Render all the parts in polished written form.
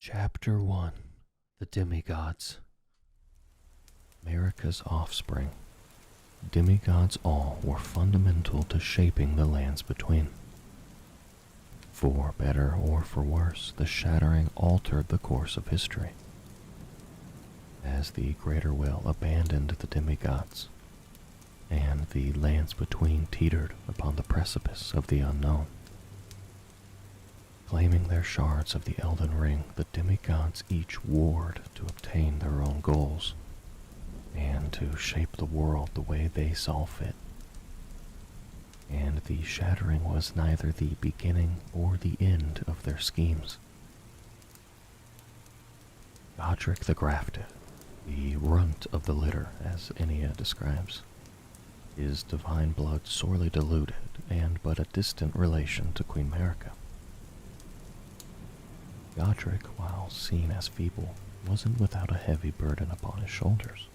Chapter 1. The Demigods. America's offspring. Demigods all were fundamental to shaping the lands between. For better or for worse, the shattering altered the course of history. As the greater will abandoned the demigods, and the lands between teetered upon the precipice of the unknown. Claiming their shards of the Elden Ring, the demigods each warred to obtain their own goals, and to shape the world the way they saw fit. And the shattering was neither the beginning or the end of their schemes. Godric the Grafted, the runt of the litter, as Enya describes, his divine blood sorely diluted and but a distant relation to Queen Marika. Godric, while seen as feeble, wasn't without a heavy burden upon his shoulders.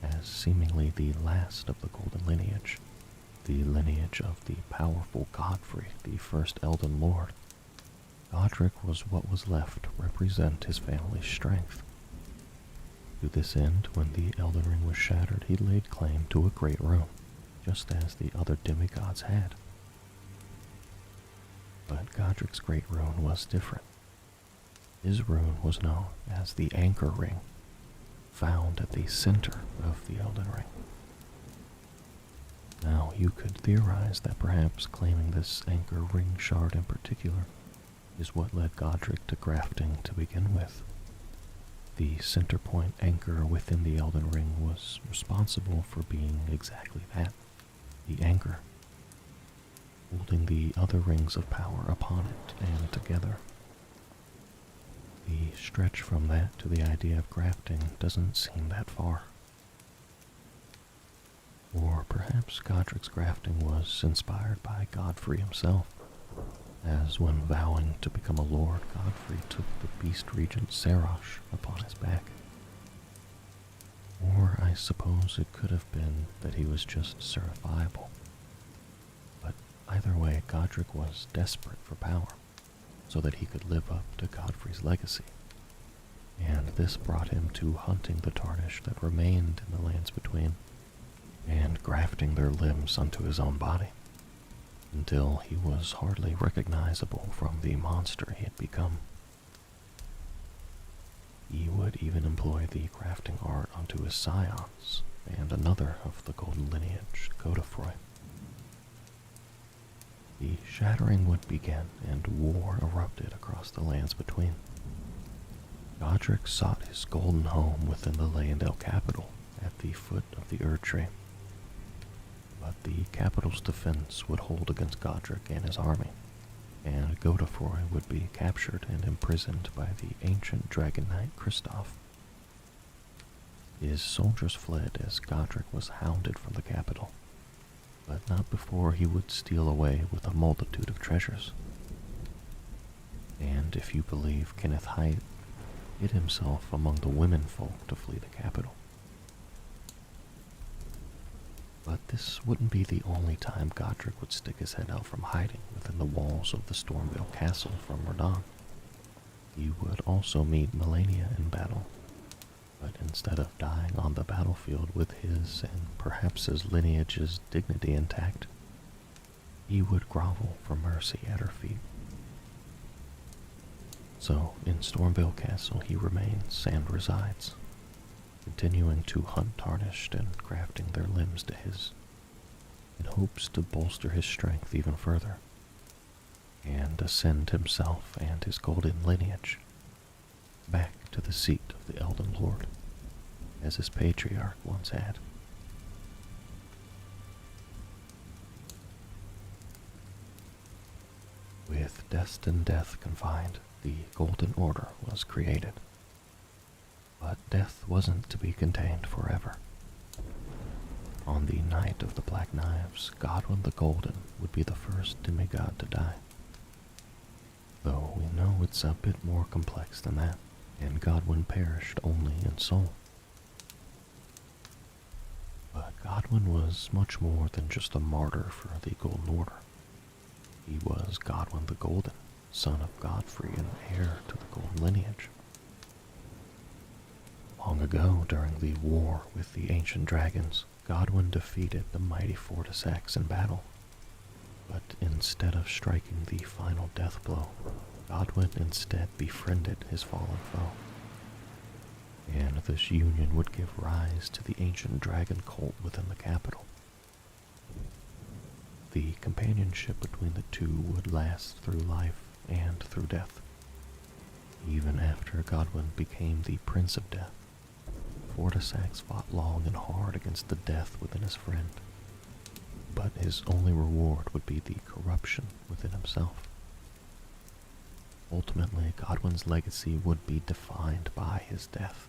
As seemingly the last of the Golden Lineage, the lineage of the powerful Godfrey, the first Elden Lord, Godric was what was left to represent his family's strength. To this end, when the Elden Ring was shattered, he laid claim to a great rune, just as the other demigods had. But Godric's great rune was different. His rune was known as the Anchor Ring, found at the center of the Elden Ring. Now, you could theorize that perhaps claiming this Anchor Ring shard in particular is what led Godric to grafting to begin with. The center point anchor within the Elden Ring was responsible for being exactly that, the anchor, holding the other rings of power upon it and together. The stretch from that to the idea of grafting doesn't seem that far. Or perhaps Godric's grafting was inspired by Godfrey himself, as when vowing to become a lord, Godfrey took the beast regent Serash upon his back. Or I suppose it could have been that he was just certifiable. But either way, Godric was desperate for power, so that he could live up to Godfrey's legacy. And this brought him to hunting the tarnished that remained in the lands between, and grafting their limbs unto his own body, until he was hardly recognizable from the monster he had become. He would even employ the grafting art onto his scions, and another of the Golden Lineage, Godefroy. The shattering would begin, and war erupted across the lands between. Godric sought his golden home within the Leyendell capital, at the foot of the Erd Tree. But the capital's defense would hold against Godric and his army, and Godefroy would be captured and imprisoned by the ancient dragon knight Kristoff. His soldiers fled as Godric was hounded from the capital, but not before he would steal away with a multitude of treasures. And if you believe Kenneth Haidt, hid himself among the womenfolk to flee the capital. But this wouldn't be the only time Godric would stick his head out from hiding within the walls of the Stormveil Castle from Radahn. He would also meet Melania in battle, but instead of dying on the battlefield with his and perhaps his lineage's dignity intact, he would grovel for mercy at her feet. So, in Stormveil Castle he remains and resides, continuing to hunt tarnished and grafting their limbs to his, in hopes to bolster his strength even further, and ascend himself and his golden lineage back to the seat of the Elden Lord, as his patriarch once had. With destined death confined, the Golden Order was created. But death wasn't to be contained forever. On the night of the Black Knives, Godwyn the Golden would be the first demigod to die. Though we know it's a bit more complex than that, and Godwyn perished only in soul. But Godwyn was much more than just a martyr for the Golden Order. He was Godwyn the Golden, son of Godfrey and heir to the Golden lineage. Long ago, during the war with the ancient dragons, Godwyn defeated the mighty Fortisax in battle. But instead of striking the final death blow, Godwyn instead befriended his fallen foe. And this union would give rise to the ancient dragon cult within the capital. The companionship between the two would last through life and through death. Even after Godwyn became the Prince of Death, Fortisax fought long and hard against the death within his friend, but his only reward would be the corruption within himself. Ultimately, Godwyn's legacy would be defined by his death,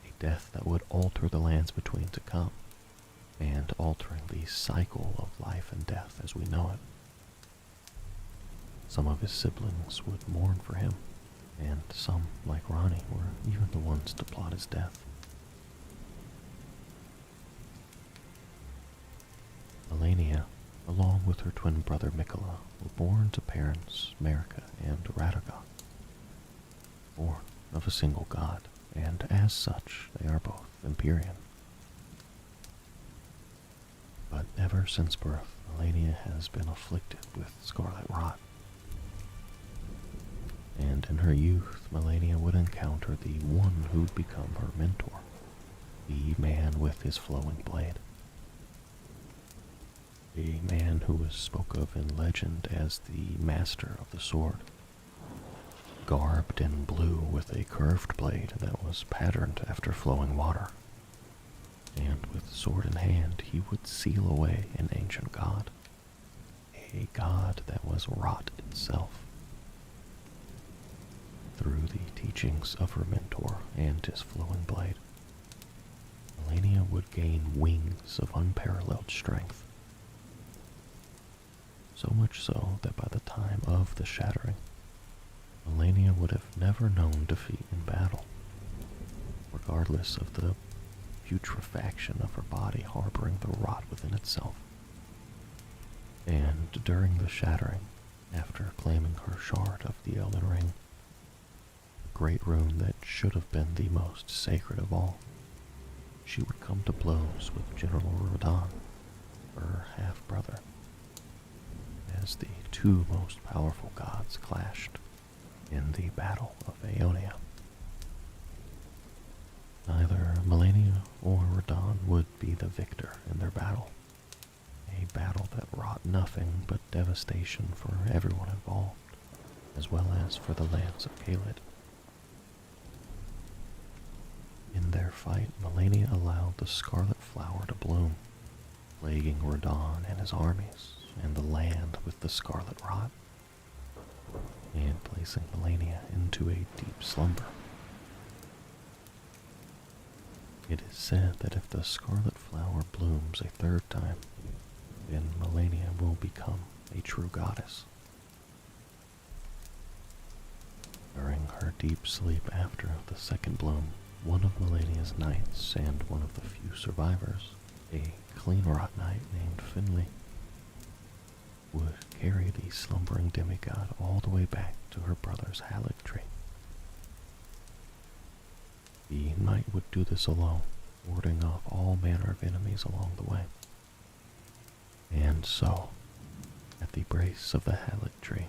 a death that would alter the lands between to come, and altering the cycle of life and death as we know it. Some of his siblings would mourn for him, and some, like Ronnie, were even the ones to plot his death. Melania, along with her twin brother Mikola, were born to parents Marika and Radogod, born of a single god, and as such they are both Empyrean. But ever since birth, Melania has been afflicted with scarlet rot. And in her youth, Melania would encounter the one who'd become her mentor, the man with his flowing blade. A man who was spoke of in legend as the master of the sword, garbed in blue with a curved blade that was patterned after flowing water. And with sword in hand, he would seal away an ancient god, a god that was rot itself. Through the teachings of her mentor and his flowing blade, Melania would gain wings of unparalleled strength. So much so that by the time of the shattering, Melania would have never known defeat in battle, regardless of the putrefaction of her body harboring the rot within itself. And during the shattering, after claiming her shard of the Elden Ring, the great rune that should have been the most sacred of all, she would come to blows with General Radahn, her half-brother, as the two most powerful gods clashed in the Battle of Aeonia. Neither Melania or Radahn would be the victor in their battle, a battle that wrought nothing but devastation for everyone involved, as well as for the lands of Caelid. In their fight, Melania allowed the scarlet flower to bloom, plaguing Radahn and his armies, and the land with the scarlet rot, and placing Melania into a deep slumber. It is said that if the scarlet flower blooms a third time, then Melania will become a true goddess. During her deep sleep after the second bloom, one of Melania's knights and one of the few survivors, a clean rot knight named Finley, would carry the slumbering demigod all the way back to her brother's Hallig tree. The knight would do this alone, warding off all manner of enemies along the way. And so, at the base of the Hallig tree,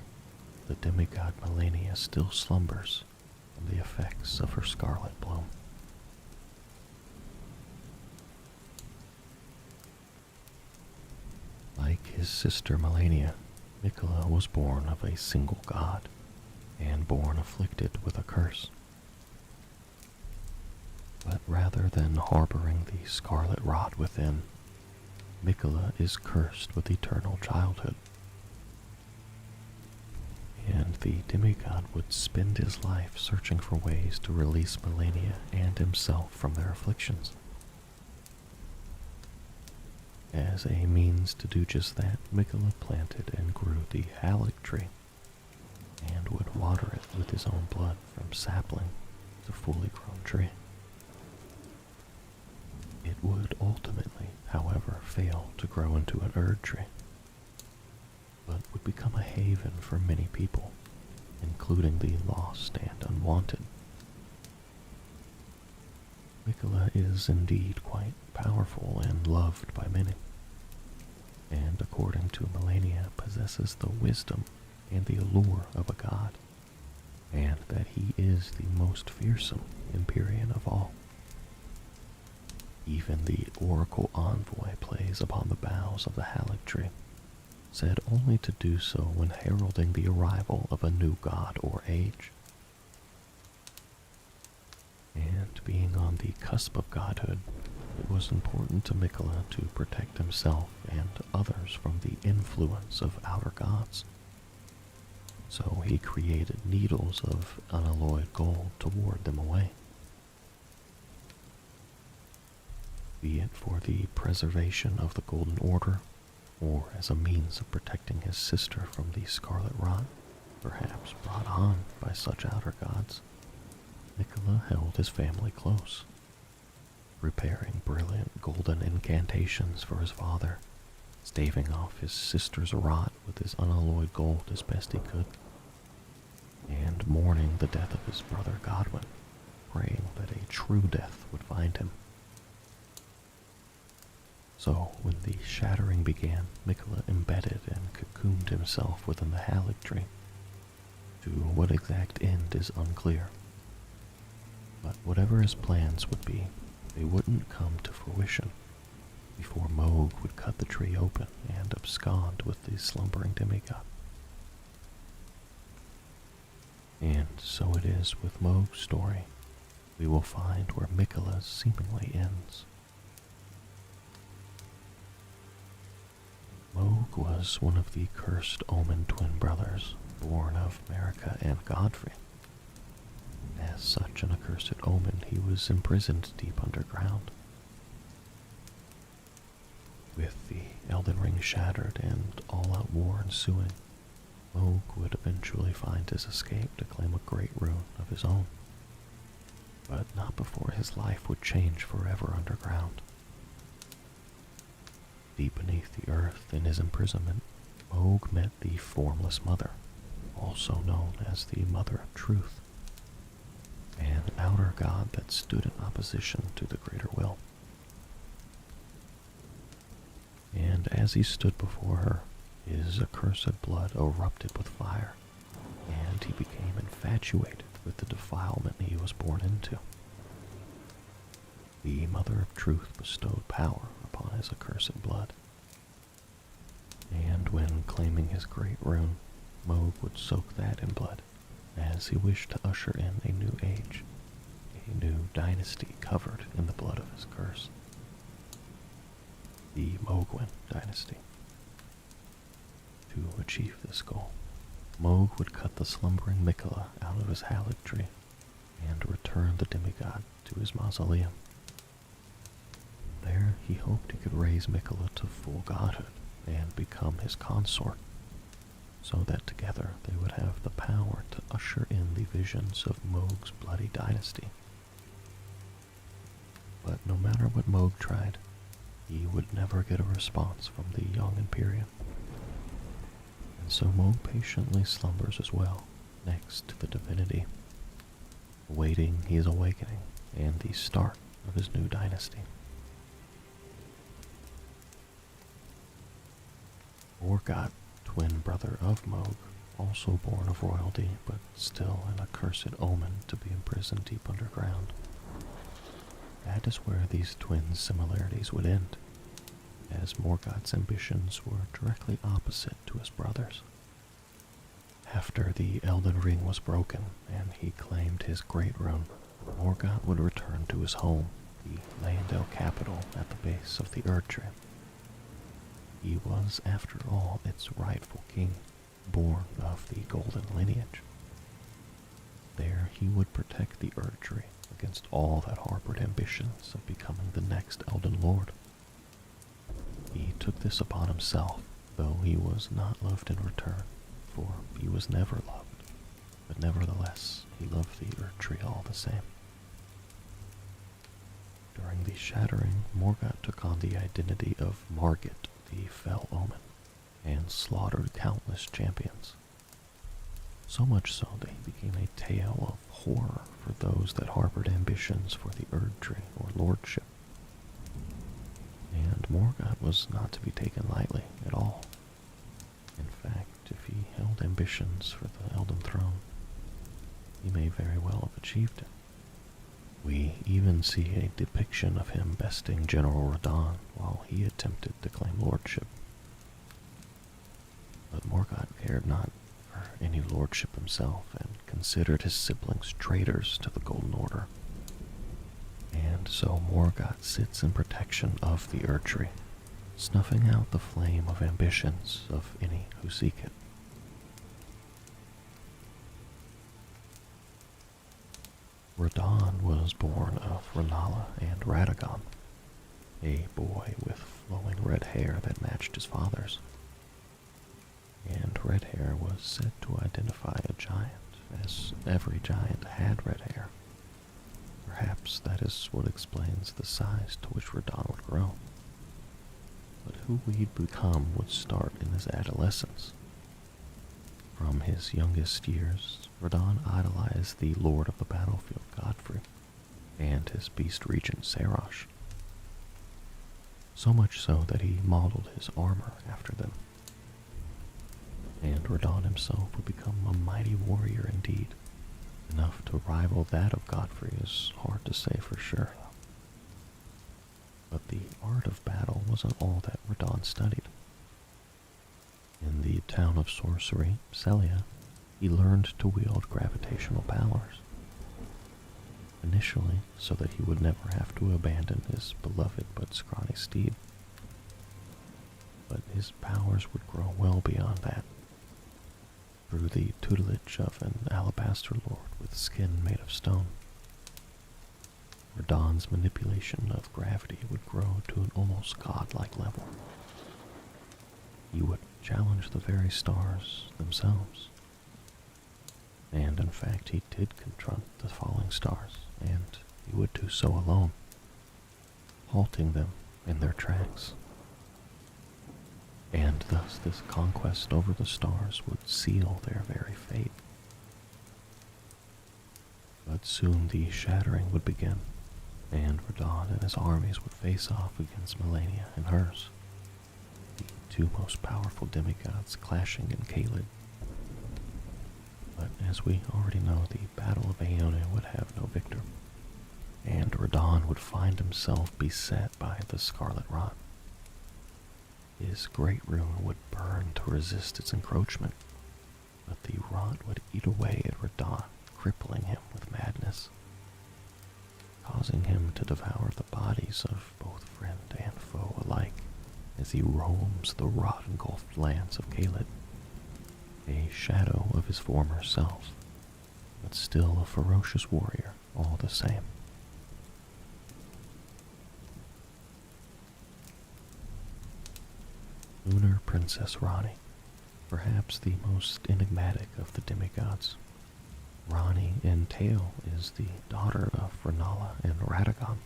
the demigod Melania still slumbers from the effects of her scarlet bloom. Like his sister Melania, Mikola was born of a single god, and born afflicted with a curse. But rather than harboring the scarlet rot within, Mikola is cursed with eternal childhood. And the demigod would spend his life searching for ways to release Melania and himself from their afflictions. As a means to do just that, Mikola planted and grew the Hallig tree, and would water it with his own blood from sapling to fully grown tree. It would ultimately, however, fail to grow into an Erd tree, but would become a haven for many people, including the lost and unwanted. wanted. Mikola is indeed quite powerful and loved by many, and according to Melania possesses the wisdom and the allure of a god, and that he is the most fearsome Empyrean of all. Even the oracle envoy plays upon the boughs of the Halig tree, said only to do so when heralding the arrival of a new god or age. And being on the cusp of godhood, it was important to Mikola to protect himself and others from the influence of outer gods. So he created needles of unalloyed gold to ward them away. Be it for the preservation of the Golden Order, or as a means of protecting his sister from the Scarlet Rot, perhaps brought on by such outer gods, Mikola held his family close, preparing brilliant golden incantations for his father, staving off his sister's rot with his unalloyed gold as best he could, and mourning the death of his brother Godwin, praying that a true death would find him. So, when the shattering began, Mikola embedded and cocooned himself within the Halig tree. To what exact end is unclear. But whatever his plans would be, they wouldn't come to fruition before Moog would cut the tree open and abscond with the slumbering demigod. And so it is with Moog's story. We will find where Mikola's seemingly ends. Moog was one of the cursed Omen twin brothers, born of Marika and Godfrey. As such an accursed omen, he was imprisoned deep underground. With the Elden Ring shattered and all-out war ensuing, Moog would eventually find his escape to claim a great rune of his own. But not before his life would change forever underground. Deep beneath the earth in his imprisonment, Moog met the Formless Mother, also known as the Mother of Truth, an outer god that stood in opposition to the Greater Will. And as he stood before her, his accursed blood erupted with fire, and he became infatuated with the defilement he was born into. The Mother of Truth bestowed power upon his accursed blood, and when claiming his great rune, Moog would soak that in blood, as he wished to usher in a new age, a new dynasty covered in the blood of his curse. The Mohgwyn dynasty. To achieve this goal, Moog would cut the slumbering Mikola out of his Halig tree and return the demigod to his mausoleum. There he hoped he could raise Mikola to full godhood and become his consort, so that together they would have the power to usher in the visions of Moog's bloody dynasty. But no matter what Moog tried, he would never get a response from the young Empyrean. And so Moog patiently slumbers as well, next to the divinity, awaiting his awakening and the start of his new dynasty. Orgot, twin brother of Moog, also born of royalty, but still an accursed omen to be imprisoned deep underground. That is where these twin similarities would end, as Morgoth's ambitions were directly opposite to his brother's. After the Elden Ring was broken and he claimed his great rune, Morgoth would return to his home, the Leyndell capital at the base of the Erdtree. He was, after all, its rightful king, born of the golden lineage. There he would protect the Erdtree against all that harbored ambitions of becoming the next Elden Lord. He took this upon himself, though he was not loved in return, for he was never loved, but nevertheless he loved the Erdtree all the same. During the shattering, Morgoth took on the identity of Margit, the Fell Omen, and slaughtered countless champions. So much so that he became a tale of horror for those that harbored ambitions for the Erdtree or lordship. And Morgoth was not to be taken lightly at all. In fact, if he held ambitions for the Elden throne, he may very well have achieved it. We even see a depiction of him besting General Radahn while he attempted to claim lordship. But Morgoth cared not for any lordship himself and considered his siblings traitors to the Golden Order. And so Morgoth sits in protection of the Erdtree, snuffing out the flame of ambitions of any who seek it. Radahn was born of Rennala and Radagon, a boy with flowing red hair that matched his father's. And red hair was said to identify a giant, as every giant had red hair. Perhaps that is what explains the size to which Radahn would grow. But who he'd become would start in his adolescence. From his youngest years, Radahn idolized the Lord of the Battlefield, Godfrey, and his beast regent, Sarosh. So much so that he modeled his armor after them. And Radahn himself would become a mighty warrior indeed. Enough to rival that of Godfrey is hard to say for sure. But the art of battle wasn't all that Radahn studied. In the town of sorcery, Celia, he learned to wield gravitational powers. Initially, so that he would never have to abandon his beloved but scrawny steed. But his powers would grow well beyond that. Through the tutelage of an alabaster lord with skin made of stone. Radahn's manipulation of gravity would grow to an almost godlike level. He would challenge the very stars themselves. And in fact, he did confront the falling stars, and he would do so alone, halting them in their tracks. And thus this conquest over the stars would seal their very fate. But soon the shattering would begin, and Radahn and his armies would face off against Melania and hers, the two most powerful demigods clashing in Caelid. But as we already know, the Battle of Aeonia would have no victor, and Radahn would find himself beset by the Scarlet Rot. His great rune would burn to resist its encroachment, but the rot would eat away at Radahn, crippling him with madness, causing him to devour the bodies of both friend and foe alike as he roams the rot-engulfed lands of Caelid, a shadow of his former self, but still a ferocious warrior all the same. Lunar Princess Ranni, perhaps the most enigmatic of the demigods. Ranni in tale is the daughter of Rennala and Radagon.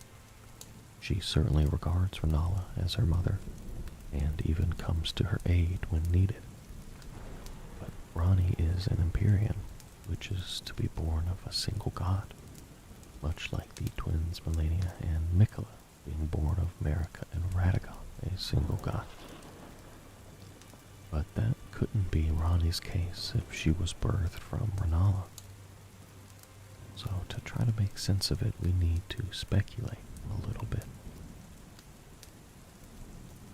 She certainly regards Rennala as her mother, and even comes to her aid when needed. But Ranni is an Empyrean, which is to be born of a single god, much like the twins Melania and Miquella being born of Marika and Radagon, a single god. But that couldn't be Ranni's case if she was birthed from Rennala. So to try to make sense of it, we need to speculate a little bit.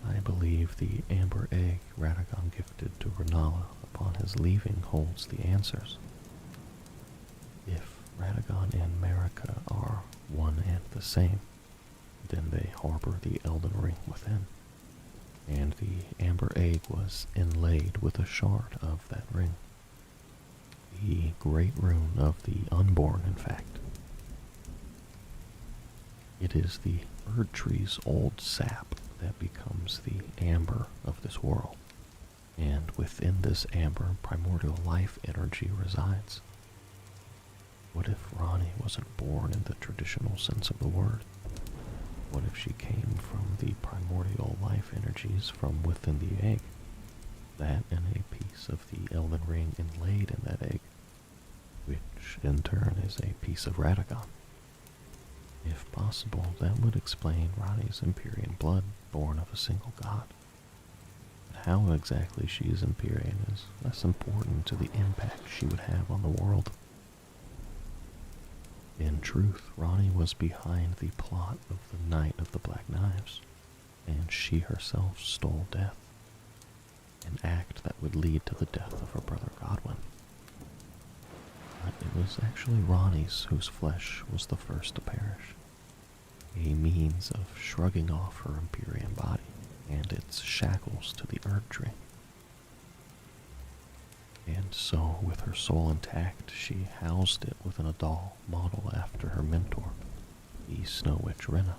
I believe the amber egg Radagon gifted to Rennala upon his leaving holds the answers. If Radagon and Marika are one and the same, then they harbor the Elden Ring within. And the amber egg was inlaid with a shard of that ring. The great rune of the unborn, in fact. It is the Erdtree's old sap that becomes the amber of this world, and within this amber, primordial life energy resides. What if Ranni wasn't born in the traditional sense of the word? What if she came from the primordial life energies from within the egg? That and a piece of the Elden Ring inlaid in that egg which in turn is a piece of Radagon. If possible, that would explain Rani's Empyrean blood born of a single god. But how exactly she is Empyrean is less important to the impact she would have on the world. In truth, Rani was behind the plot of the Knight of the Black Knives, and she herself stole death, an act that would lead to the death of her brother Godwin. But it was actually Rani's whose flesh was the first to perish, a means of shrugging off her Empyrean body and its shackles to the Erd Tree. And so, with her soul intact, she housed it within a doll modeled after her mentor, the Snow Witch Renna.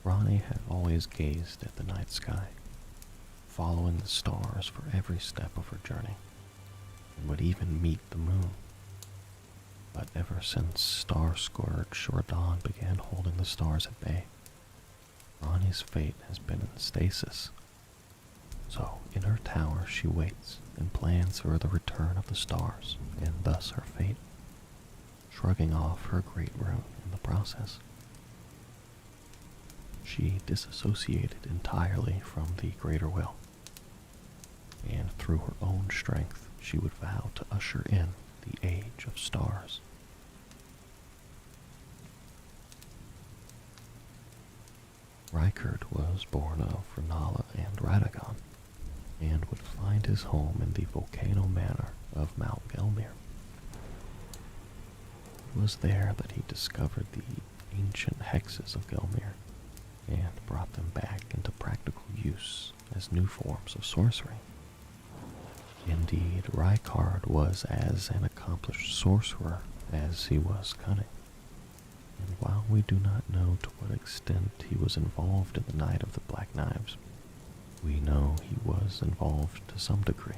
Rani had always gazed at the night sky, following the stars for every step of her journey, and would even meet the moon. But ever since Star-Scourge Shordan began holding the stars at bay, Rani's fate has been in stasis. So, in her tower she waits and plans for the return of the stars, and thus her fate, shrugging off her great rune in the process. She disassociated entirely from the greater will, and through her own strength she would vow to usher in the Age of Stars. Rykard was born of Renala and Radagon, and would find his home in the volcano manor of Mount Gelmir. It was there that he discovered the ancient hexes of Gelmir, and brought them back into practical use as new forms of sorcery. Indeed, Rykard was as an accomplished sorcerer as he was cunning, and while we do not know to what extent he was involved in the Night of the Black Knives, we know he was involved to some degree,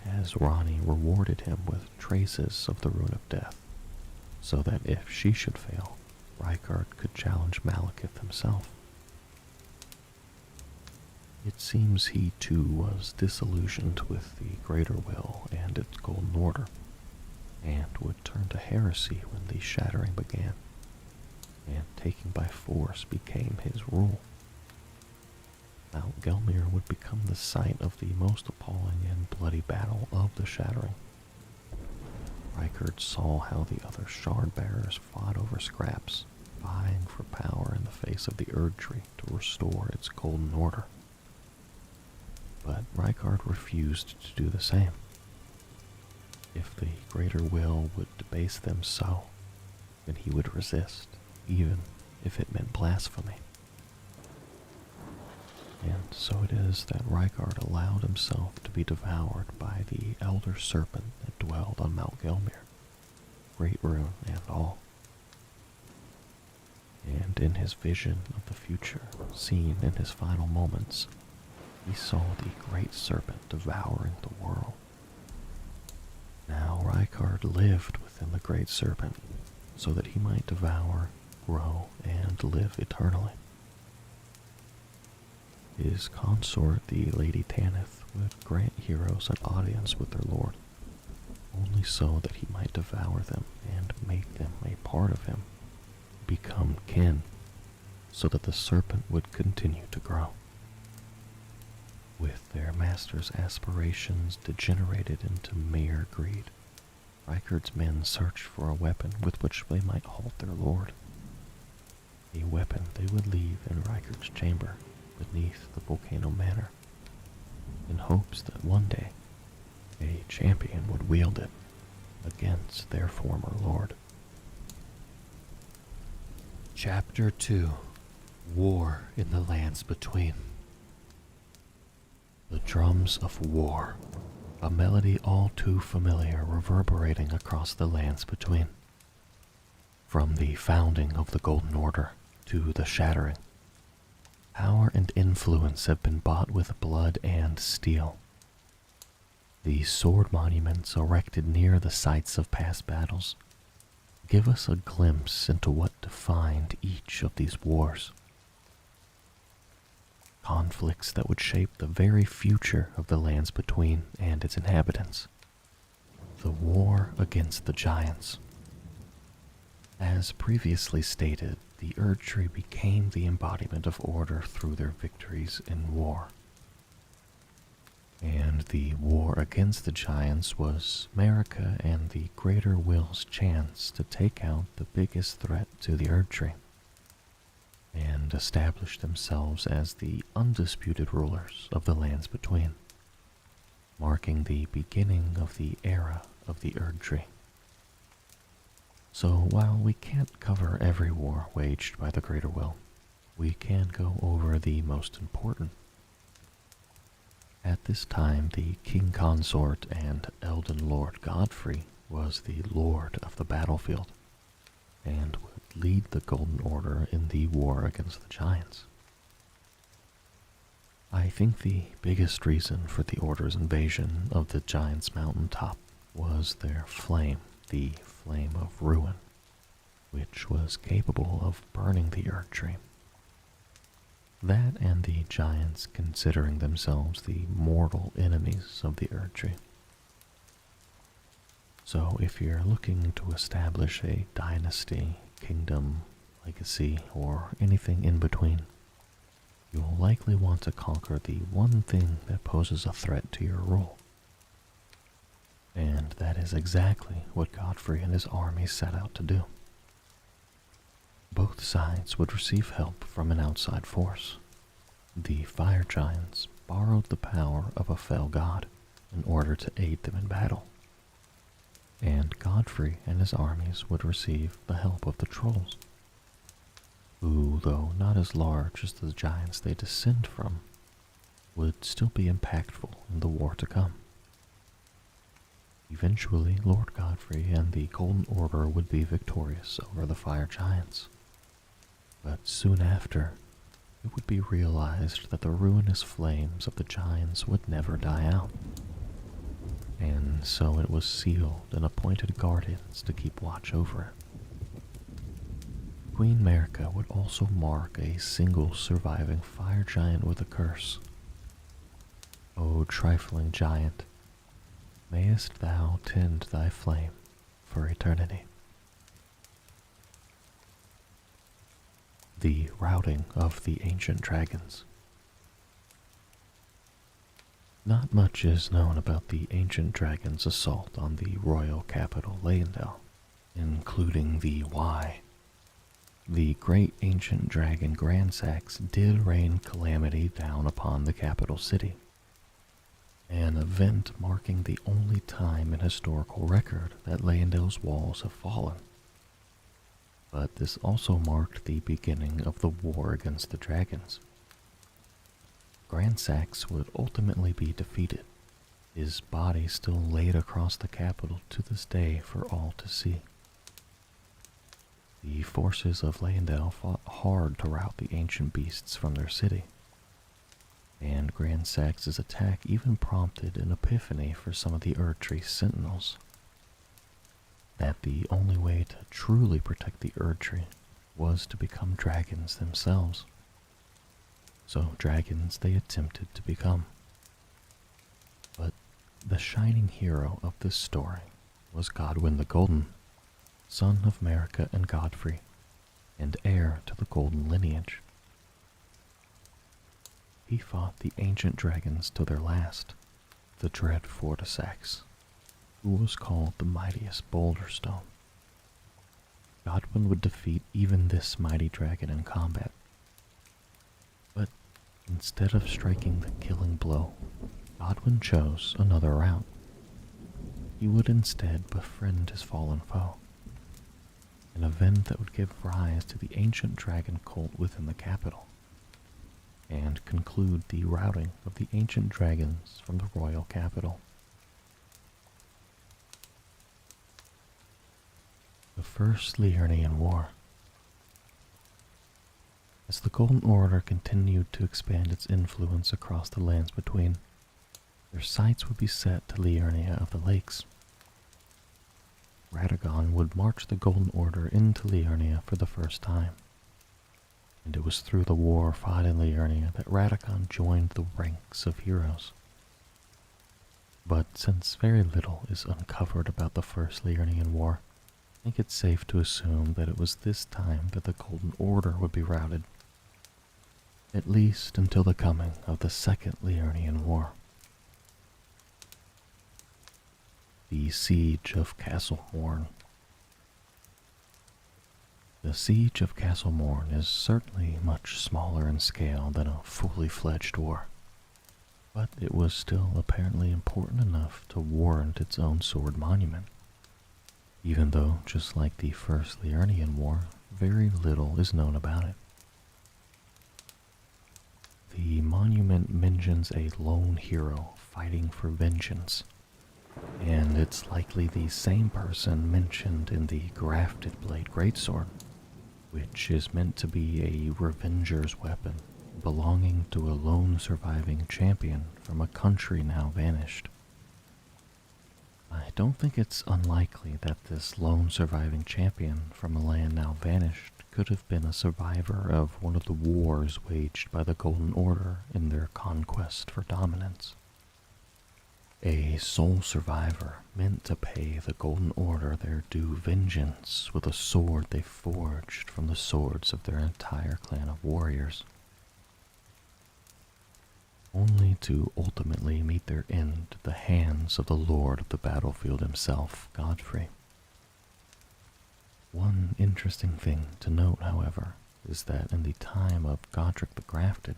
as Rani rewarded him with traces of the Rune of Death, so that if she should fail, Rykard could challenge Malekith himself. It seems he too was disillusioned with the Greater Will and its Golden Order, and would turn to heresy when the Shattering began, and taking by force became his rule. Mount Gelmir would become the site of the most appalling and bloody battle of the Shattering. Rykard saw how the other Shard-bearers fought over scraps, vying for power in the face of the Erd Tree to restore its Golden Order. But Rykard refused to do the same. If the Greater Will would debase them so, then he would resist, even if it meant blasphemy. And so it is that Rykard allowed himself to be devoured by the elder serpent that dwelled on Mount Gelmir, great rune and all. And in his vision of the future, seen in his final moments, he saw the great serpent devouring the world. Now Rykard lived within the great serpent, so that he might devour, grow, and live eternally. His consort, the Lady Tanith, would grant heroes an audience with their lord, only so that he might devour them and make them a part of him, become kin, so that the serpent would continue to grow. With their master's aspirations degenerated into mere greed, Rykard's men searched for a weapon with which they might halt their lord. A weapon they would leave in Rykard's chamber beneath the volcano manor, in hopes that one day a champion would wield it against their former lord. Chapter 2: War in the Lands Between. The drums of war, a melody all too familiar reverberating across the lands between. From the founding of the Golden Order to the Shattering, power and influence have been bought with blood and steel. These sword monuments erected near the sites of past battles give us a glimpse into what defined each of these wars. Conflicts that would shape the very future of the lands between and its inhabitants, The War Against the Giants. As previously stated, the Erdtree became the embodiment of order through their victories in war. And the war against the giants was America and the Greater Will's chance to take out the biggest threat to the Erdtree and establish themselves as the undisputed rulers of the lands between, marking the beginning of the era of the Erdtree. So while we can't cover every war waged by the Greater Will, we can go over the most important. At this time, the King Consort and Elden Lord Godfrey was the Lord of the battlefield, and would lead the Golden Order in the war against the Giants. I think the biggest reason for the Order's invasion of the Giants' mountaintop was their flame, the Flame of Ruin, which was capable of burning the Erdtree. That and the giants considering themselves the mortal enemies of the Erdtree. So if you're looking to establish a dynasty, kingdom, legacy, or anything in between, you'll likely want to conquer the one thing that poses a threat to your rule. And that is exactly what Godfrey and his army set out to do. Both sides would receive help from an outside force. The fire giants borrowed the power of a fell god in order to aid them in battle. And Godfrey and his armies would receive the help of the trolls, who, though not as large as the giants they descend from, would still be impactful in the war to come. Eventually, Lord Godfrey and the Golden Order would be victorious over the fire giants. But soon after, it would be realized that the ruinous flames of the giants would never die out. And so it was sealed and appointed guardians to keep watch over it. Queen Marika would also mark a single surviving fire giant with a curse. O trifling giant, mayest thou tend thy flame for eternity. The routing of the ancient dragons. Not much is known about the ancient dragon's assault on the royal capital Leyendell, including the why. The great ancient dragon Grandsax did rain calamity down upon the capital city, an event marking the only time in historical record that Leyendell's walls have fallen. But this also marked the beginning of the war against the dragons. Grandsax would ultimately be defeated, his body still laid across the capital to this day for all to see. The forces of Leyendell fought hard to rout the ancient beasts from their city, and Grandsax's attack even prompted an epiphany for some of the Erdtree sentinels, that the only way to truly protect the Erdtree was to become dragons themselves. So dragons they attempted to become. But the shining hero of this story was Godwyn the Golden, son of Marika and Godfrey, and heir to the Golden lineage. He fought the ancient dragons to their last, the dread Fortisax, who was called the mightiest boulder stone. Godwyn would defeat even this mighty dragon in combat. But instead of striking the killing blow, Godwyn chose another route. He would instead befriend his fallen foe, an event that would give rise to the ancient dragon cult within the capital, and conclude the routing of the ancient dragons from the royal capital. The First Liurnian War. As the Golden Order continued to expand its influence across the lands between, their sights would be set to Liurnia of the Lakes. Radagon would march the Golden Order into Liurnia for the first time, and it was through the war fought in Liurnia that Radagon joined the ranks of heroes. But since very little is uncovered about the First Liurnian War, I think it's safe to assume that it was this time that the Golden Order would be routed, at least until the coming of the Second Liurnian War. The Siege of Castle Morn. The Siege of Castle Morn is certainly much smaller in scale than a fully fledged war, but it was still apparently important enough to warrant its own sword monument, even though, just like the First Liurnian War, very little is known about it. The monument mentions a lone hero fighting for vengeance, and it's likely the same person mentioned in the Grafted Blade Greatsword, which is meant to be a revenger's weapon belonging to a lone surviving champion from a country now vanished. I don't think it's unlikely that this lone surviving champion from a land now vanished could have been a survivor of one of the wars waged by the Golden Order in their conquest for dominance. A sole survivor meant to pay the Golden Order their due vengeance with a sword they forged from the swords of their entire clan of warriors, only to ultimately meet their end at the hands of the Lord of the Battlefield himself, Godfrey. One interesting thing to note, however, is that in the time of Godric the Grafted,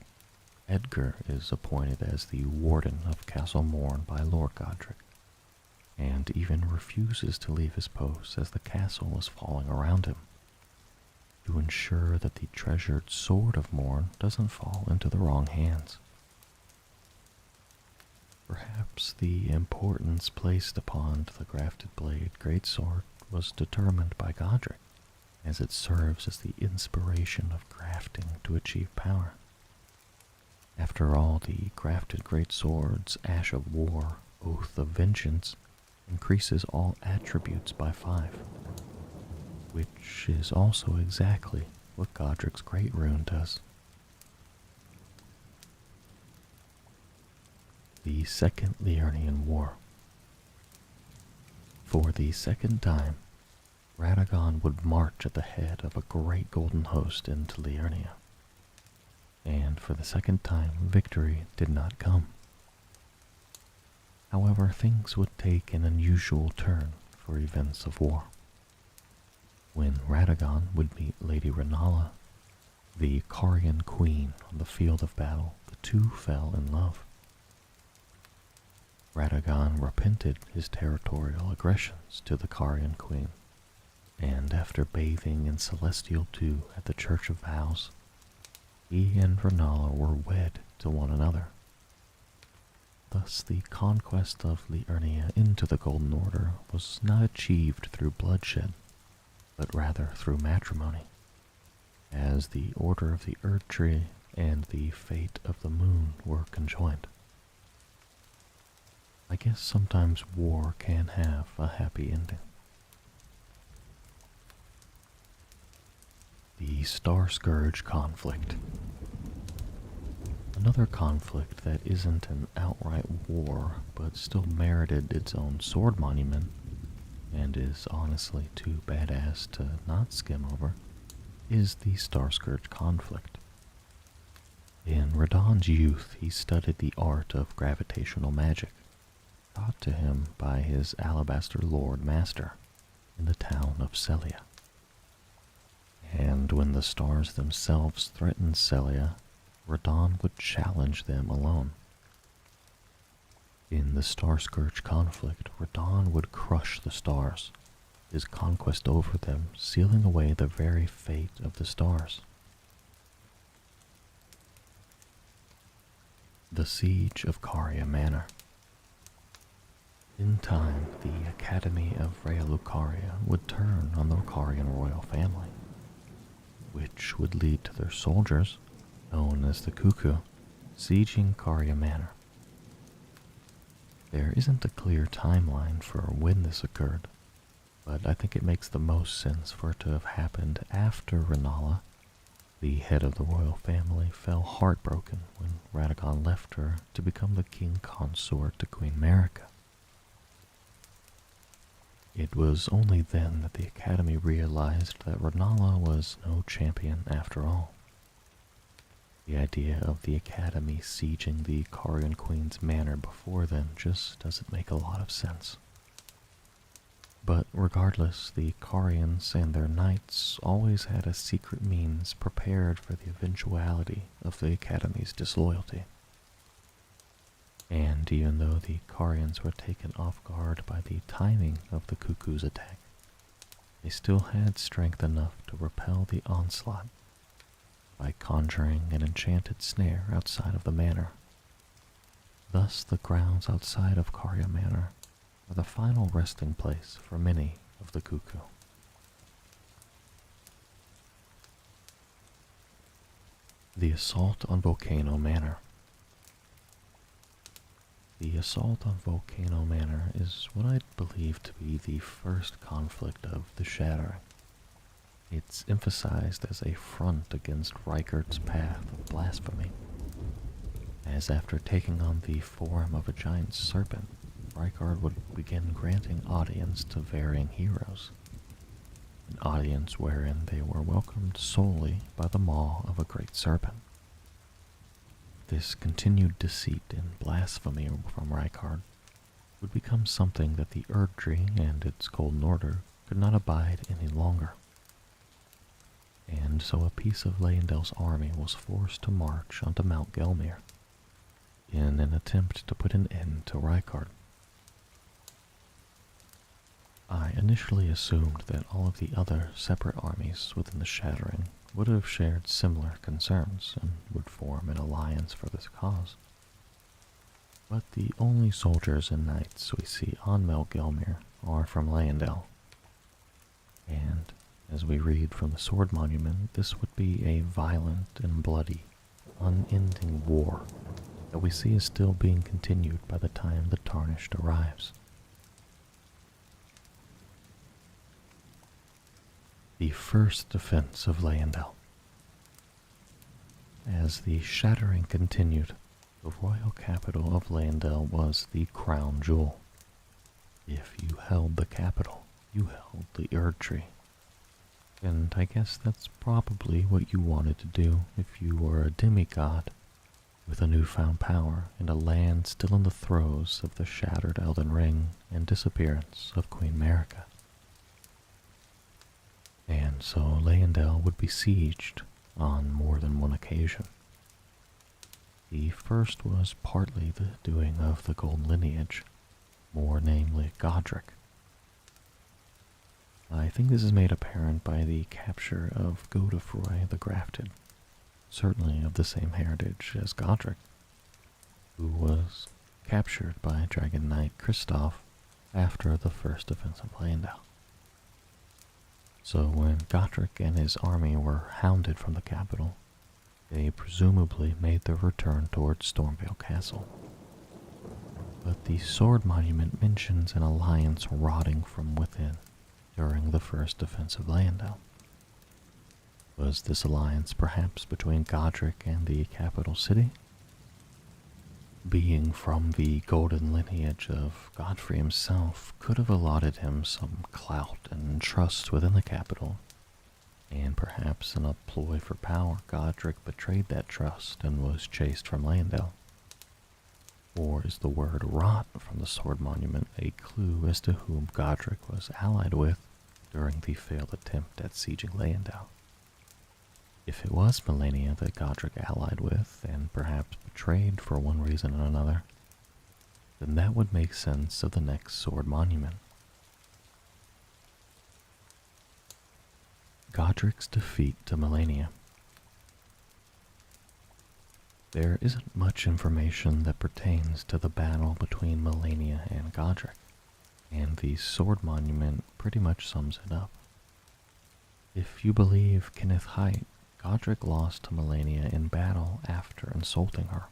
Edgar is appointed as the Warden of Castle Morn by Lord Godric, and even refuses to leave his post as the castle is falling around him, to ensure that the treasured Sword of Morn doesn't fall into the wrong hands. Perhaps the importance placed upon the Grafted Blade Greatsword was determined by Godric, as it serves as the inspiration of grafting to achieve power. After all, the Grafted Greatsword's Ash of War, Oath of Vengeance, increases all attributes by 5, which is also exactly what Godric's Great Rune does. The Second Liurnian War. For the second time, Radagon would march at the head of a great golden host into Liurnia, and for the second time victory did not come. However, things would take an unusual turn for events of war. When Radagon would meet Lady Renala, the Carian Queen, on the field of battle, the two fell in love. Radagon repented his territorial aggressions to the Carian Queen, and after bathing in celestial dew at the Church of Vows, he and Renala were wed to one another. Thus the conquest of Liurnia into the Golden Order was not achieved through bloodshed, but rather through matrimony, as the Order of the Erdtree and the Fate of the Moon were conjoined. I guess sometimes war can have a happy ending. The Star Scourge Conflict. Another conflict that isn't an outright war, but still merited its own sword monument, and is honestly too badass to not skim over, is the Star Scourge Conflict. In Radagon's youth, he studied the art of gravitational magic, taught to him by his Alabaster Lord Master in the town of Celia. And when the stars themselves threatened Celia, Radagon would challenge them alone. In the Star Scourge Conflict, Radagon would crush the stars, his conquest over them sealing away the very fate of the stars. The Siege of Caria Manor. In time, the Academy of Rea Lucaria would turn on the Lucarian royal family, which would lead to their soldiers, known as the Cuckoo, sieging Caria Manor. There isn't a clear timeline for when this occurred, but I think it makes the most sense for it to have happened after Renala, the head of the royal family, fell heartbroken when Radagon left her to become the king consort to Queen Marika It was only then that the Academy realized that Renala was no champion after all. The idea of the Academy sieging the Carian Queen's manor before then just doesn't make a lot of sense. But regardless, the Carians and their knights always had a secret means prepared for the eventuality of the Academy's disloyalty. And even though the Carians were taken off guard by the timing of the Cuckoo's attack, they still had strength enough to repel the onslaught by conjuring an enchanted snare outside of the manor. Thus, the grounds outside of Caria Manor are the final resting place for many of the Cuckoo. The Assault on Volcano Manor. The assault on Volcano Manor is what I believe to be the first conflict of the Shattering. It's emphasized as a front against Reichard's path of blasphemy, as after taking on the form of a giant serpent, Reichard would begin granting audience to varying heroes, an audience wherein they were welcomed solely by the maw of a great serpent. This continued deceit and blasphemy from Reichard would become something that the Erdtree and its Golden Order could not abide any longer. And so a piece of Leyendel's army was forced to march onto Mount Gelmir in an attempt to put an end to Reichard. I initially assumed that all of the other separate armies within the Shattering would have shared similar concerns and would form an alliance for this cause. But the only soldiers and knights we see on Mount Gelmir are from Leyendel. And as we read from the Sword Monument, this would be a violent and bloody, unending war that we see is still being continued by the time the Tarnished arrives. The first defense of Leyendel. As the Shattering continued, the royal capital of Leyendel was the crown jewel. If you held the capital, you held the Erdtree. And I guess that's probably what you wanted to do if you were a demigod with a newfound power and a land still in the throes of the shattered Elden Ring and disappearance of Queen Marika. And so Leyendel would be sieged on more than one occasion. The first was partly the doing of the Golden Lineage, more namely Godric. I think this is made apparent by the capture of Godefroy the Grafted, certainly of the same heritage as Godric, who was captured by Dragon Knight Kristoff after the first defense of Leyendel. So when Godric and his army were hounded from the capital, they presumably made their return towards Stormveil Castle. But the Sword Monument mentions an alliance rotting from within during the first defense of Leyendel. Was this alliance perhaps between Godric and the capital city? Being from the golden lineage of Godfrey himself could have allotted him some clout and trust within the capital, and perhaps in a ploy for power, Godric betrayed that trust and was chased from Leyendel. Or is the word rot from the Sword Monument a clue as to whom Godric was allied with during the failed attempt at sieging Leyendel? If it was Malenia that Godric allied with, and perhaps betrayed for one reason or another, then that would make sense of the next Sword Monument. Godric's defeat to Malenia. There isn't much information that pertains to the battle between Malenia and Godric, and the Sword Monument pretty much sums it up. If you believe Kenneth Haight, Godric lost to Malenia in battle after insulting her,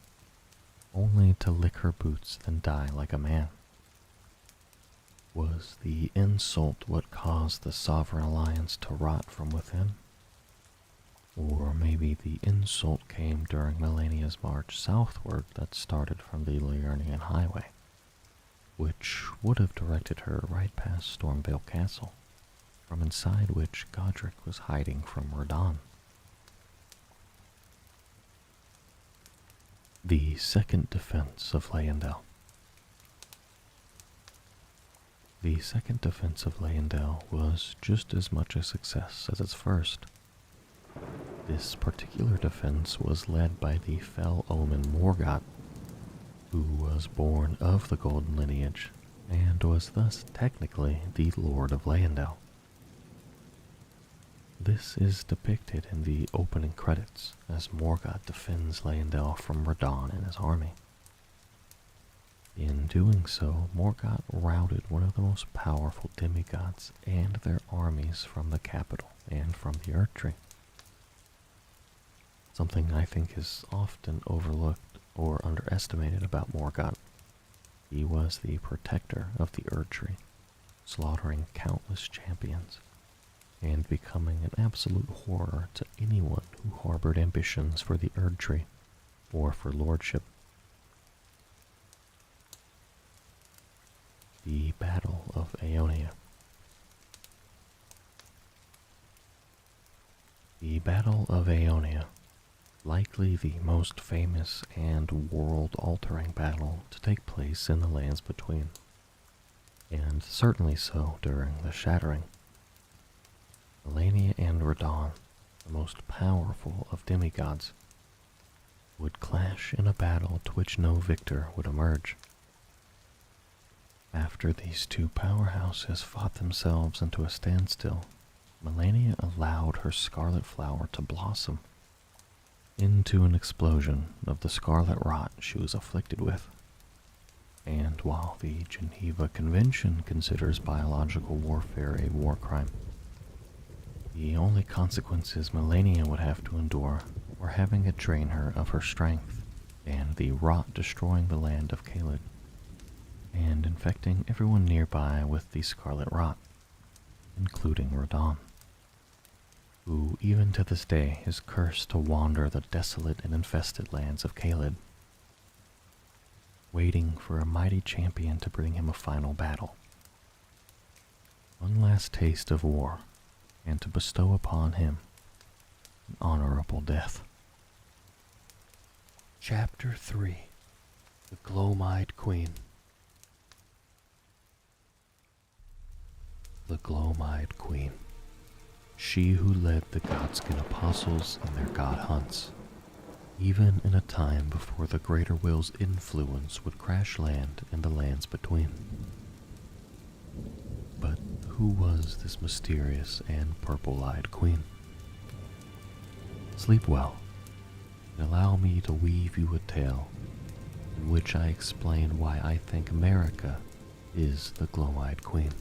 only to lick her boots then die like a man. Was the insult what caused the Sovereign Alliance to rot from within? Or maybe the insult came during Malenia's march southward that started from the Liurnian Highway. which would have directed her right past Stormvale Castle, from inside which Godric was hiding from Radahn. The second defense of Leyendell. The second defense of Leyendell was just as much a success as its first. This particular defense was led by the fell omen Morgott, who was born of the Golden lineage and was thus technically the Lord of Leyendell. This is depicted in the opening credits as Morgott defends Leyendell from Radahn and his army. In doing so, Morgott routed one of the most powerful demigods and their armies from the capital and from the Erdtree. Something I think is often overlooked or underestimated about Morgott. He was the protector of the Erdtree, slaughtering countless champions, and becoming an absolute horror to anyone who harbored ambitions for the Erdtree or for lordship. The Battle of Aeonia. The Battle of Aeonia, likely the most famous and world-altering battle to take place in the lands between, and certainly so during the Shattering. Malenia and Radahn, the most powerful of demigods, would clash in a battle to which no victor would emerge. After these two powerhouses fought themselves into a standstill, Malenia allowed her scarlet flower to blossom into an explosion of the scarlet rot she was afflicted with. And while the Geneva Convention considers biological warfare a war crime, the only consequences Malenia would have to endure were having it drain her of her strength and the rot destroying the land of Caelid and infecting everyone nearby with the scarlet rot, including Radahn, who even to this day is cursed to wander the desolate and infested lands of Caelid, waiting for a mighty champion to bring him a final battle, one last taste of war, and to bestow upon him an honorable death. Chapter 3. The Gloam-Eyed Queen. The Gloam-Eyed Queen, she who led the Godskin Apostles in their god hunts, even in a time before the Greater Will's influence would crash land in the lands between. But who was this mysterious and purple-eyed queen? Sleep well, and allow me to weave you a tale in which I explain why I think America is the Gloam-Eyed Queen.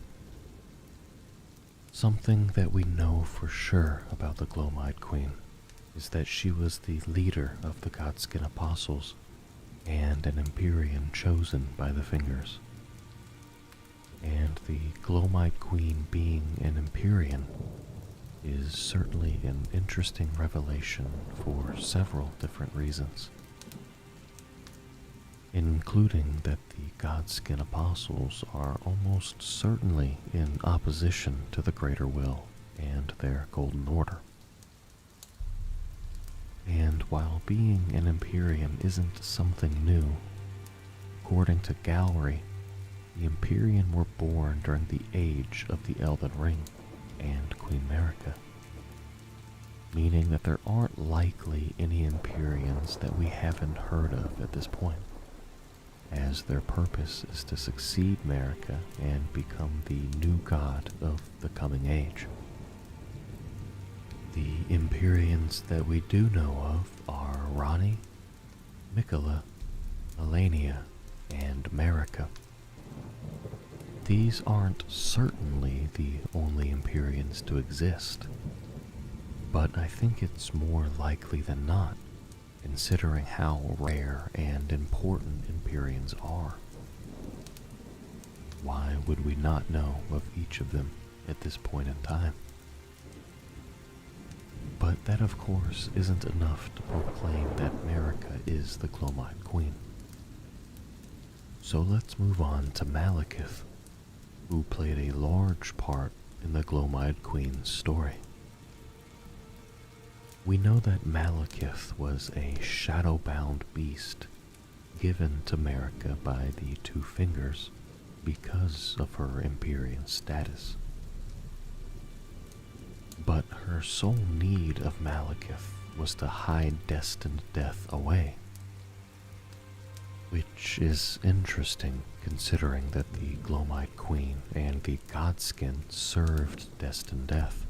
Something that we know for sure about the Gloam-Eyed Queen is that she was the leader of the Godskin Apostles and an Empyrean chosen by the Fingers. And the Gloam-Eyed Queen being an Empyrean is certainly an interesting revelation for several different reasons, including that the Godskin Apostles are almost certainly in opposition to the Greater Will and their Golden Order. And while being an Empyrean isn't something new, according to Gallery, the Empyrean were born during the age of the Elden Ring and Queen Marika, meaning that there aren't likely any Empyreans that we haven't heard of at this point, as their purpose is to succeed Marika and become the new god of the coming age. The Empyreans that we do know of are Ranni, Miquella, Malenia, and Marika. These aren't certainly the only Empyreans to exist, but I think it's more likely than not, considering how rare and important Empyreans are. Why would we not know of each of them at this point in time? But that, of course, isn't enough to proclaim that Marika is the Gloam-Eyed Queen. So let's move on to Malekith, who played a large part in the Gloam-Eyed Queen's story. We know that Malekith was a shadow-bound beast given to Marika by the Two Fingers because of her Empyrean status. But her sole need of Malekith was to hide destined death away, which is interesting considering that the Gloam-Eyed Queen and the Godskin served destined death.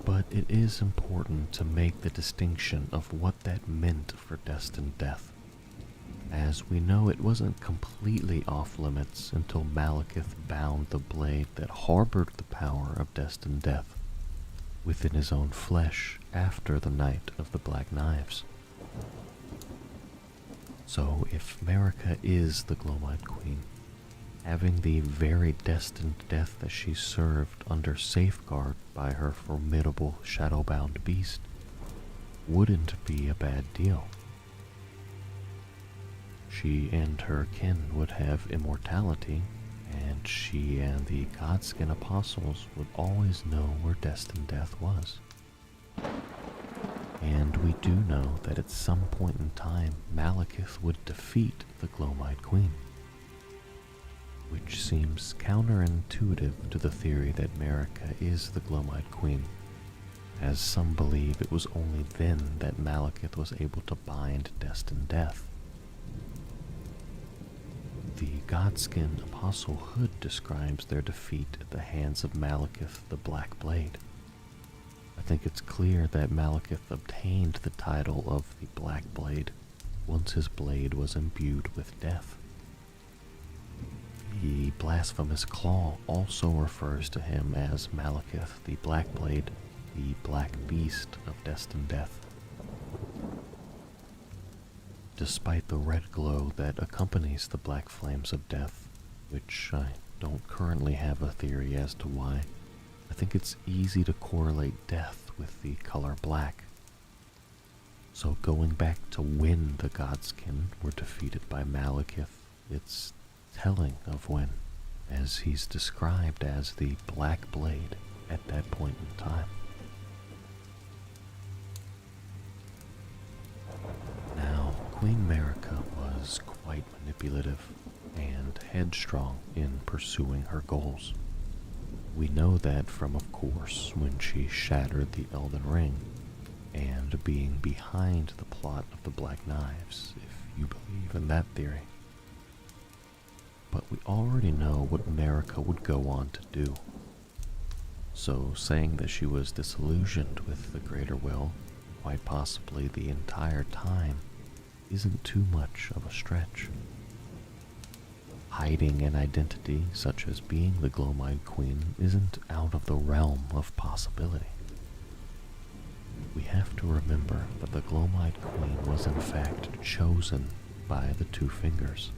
But it is important to make the distinction of what that meant for destined death, as we know it wasn't completely off limits until Malekith bound the blade that harbored the power of destined death within his own flesh after the Night of the Black Knives. So if Marika is the Gloam-Eyed Queen, having the very destined death that she served under safeguard by her formidable shadow-bound beast wouldn't be a bad deal. She and her kin would have immortality, and she and the Godskin Apostles would always know where destined death was. And we do know that at some point in time, Malekith would defeat the Gloam-Eyed Queen, which seems counterintuitive to the theory that Marika is the Gloam-Eyed Queen, as some believe it was only then that Malekith was able to bind destined death. The Godskin Apostle Hood describes their defeat at the hands of Malekith the Black Blade. I think it's clear that Malekith obtained the title of the Black Blade once his blade was imbued with death. The blasphemous claw also refers to him as Malekith the Black Blade, the Black Beast of destined death. Despite the red glow that accompanies the black flames of death, which I don't currently have a theory as to why, I think it's easy to correlate death with the color black. So going back to when the Godskin were defeated by Malekith, it's telling of when, as he's described as the Black Blade at that point in time. Now, Queen Marika was quite manipulative and headstrong in pursuing her goals. We know that from, of course, when she shattered the Elden Ring, and being behind the plot of the Black Knives, if you believe in that theory. But we already know what Marika would go on to do. So saying that she was disillusioned with the Greater Will, quite possibly the entire time, isn't too much of a stretch. Hiding an identity such as being the Gloam-Eyed Queen isn't out of the realm of possibility. We have to remember that the Gloam-Eyed Queen was in fact chosen by the Two Fingers,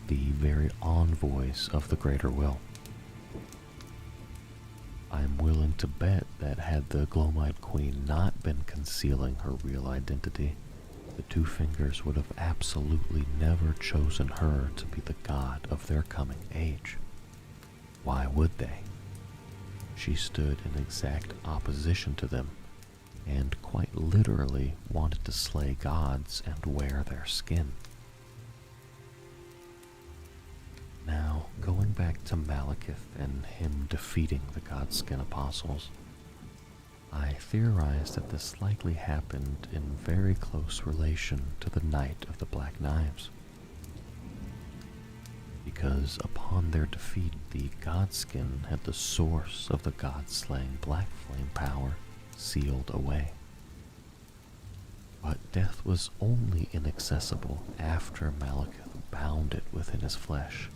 the very envoys of the Greater Will. I'm willing to bet that had the Gloam-Eyed Queen not been concealing her real identity, the Two Fingers would have absolutely never chosen her to be the god of their coming age. Why would they? She stood in exact opposition to them, and quite literally wanted to slay gods and wear their skin. Now, going back to Malekith and him defeating the Godskin Apostles, I theorize that this likely happened in very close relation to the Night of the Black Knives, because upon their defeat the Godskin had the source of the god-slaying black flame power sealed away. But death was only inaccessible after Malekith bound it within his flesh,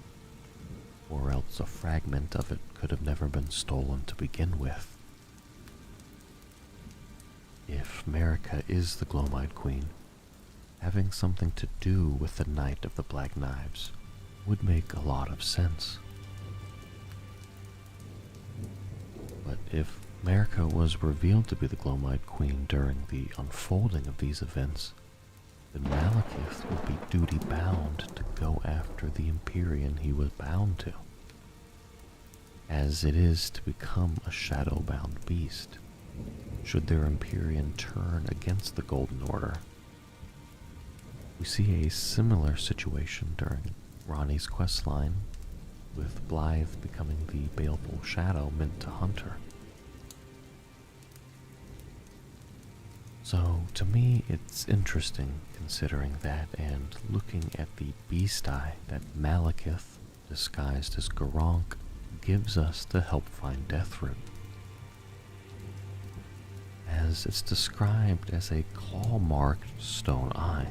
or else a fragment of it could have never been stolen to begin with. If Marika is the Gloam-Eyed Queen, having something to do with the Night of the Black Knives would make a lot of sense. But if Marika was revealed to be the Gloam-Eyed Queen during the unfolding of these events, then Malekith would be duty-bound to go after the Empyrean he was bound to, as it is to become a shadow-bound beast, should their Empyrean turn against the Golden Order. We see a similar situation during Ranni's questline, with Blythe becoming the baleful shadow meant to hunt her. So, to me, it's interesting considering that and looking at the beast eye that Malekith, disguised as Garank, gives us to help find Deathroot. As it's described as a claw-marked stone eye.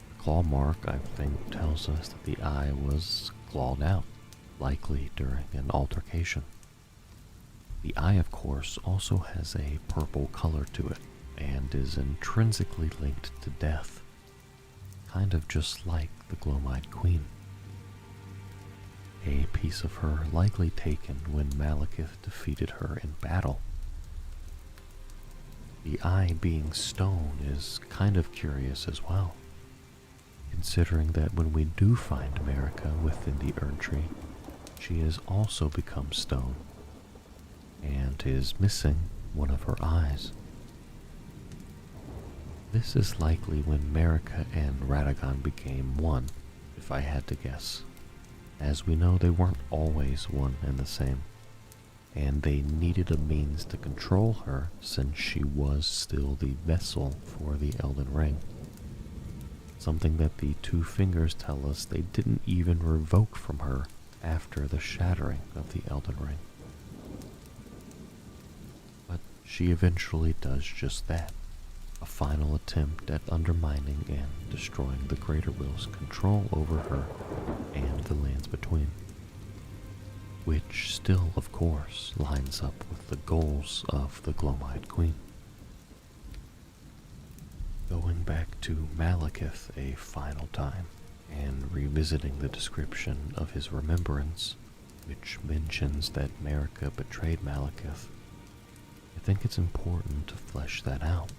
The claw mark, I think, tells us that the eye was clawed out, likely during an altercation. The eye, of course, also has a purple color to it, and is intrinsically linked to death, kind of just like the Gloam-Eyed Queen. A piece of her likely taken when Malekith defeated her in battle. The eye being stone is kind of curious as well, considering that when we do find Marika within the Erdtree, she has also become stone, and is missing one of her eyes. This is likely when Marika and Radagon became one, if I had to guess, as we know they weren't always one and the same, and they needed a means to control her since she was still the vessel for the Elden Ring. Something that the Two Fingers tell us they didn't even revoke from her after the shattering of the Elden Ring. But she eventually does just that. A final attempt at undermining and destroying the Greater Will's control over her and the lands between, which still, of course, lines up with the goals of the Gloam-Eyed Queen. Going back to Malekith a final time, and revisiting the description of his remembrance, which mentions that Marika betrayed Malekith, I think it's important to flesh that out,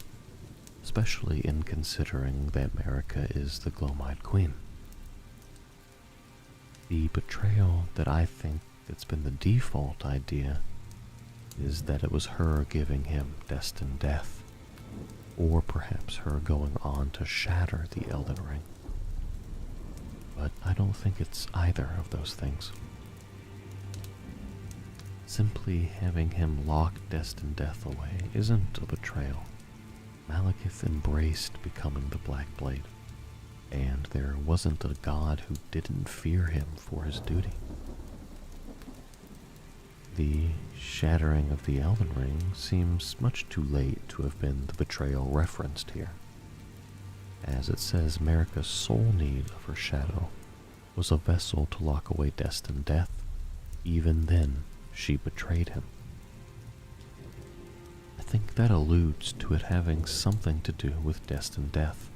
especially in considering that Marika is the Gloam-Eyed Queen. The betrayal that I think that's been the default idea is that it was her giving him destined death, or perhaps her going on to shatter the Elden Ring. But I don't think it's either of those things. Simply having him lock destined death away isn't a betrayal. Malekith embraced becoming the Black Blade, and there wasn't a god who didn't fear him for his duty. The shattering of the Elden Ring seems much too late to have been the betrayal referenced here, as it says Marika's sole need of her shadow was a vessel to lock away destined death. Even then, she betrayed him. I think that alludes to it having something to do with destined death,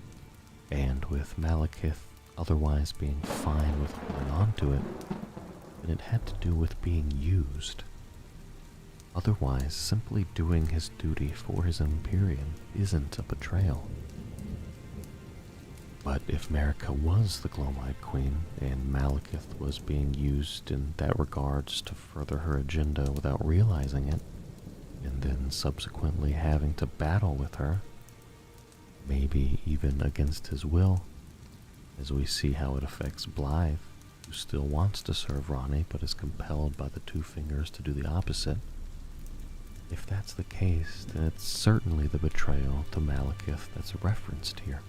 and with Malekith otherwise being fine with holding on to it, and it had to do with being used. Otherwise, simply doing his duty for his Empyrean isn't a betrayal. But if Marika was the Gloam-Eyed Queen, and Malekith was being used in that regards to further her agenda without realizing it, and then subsequently having to battle with her, maybe even against his will, as we see how it affects Blythe, who still wants to serve Ranni but is compelled by the Two Fingers to do the opposite. If that's the case, then it's certainly the betrayal to Malekith that's referenced here.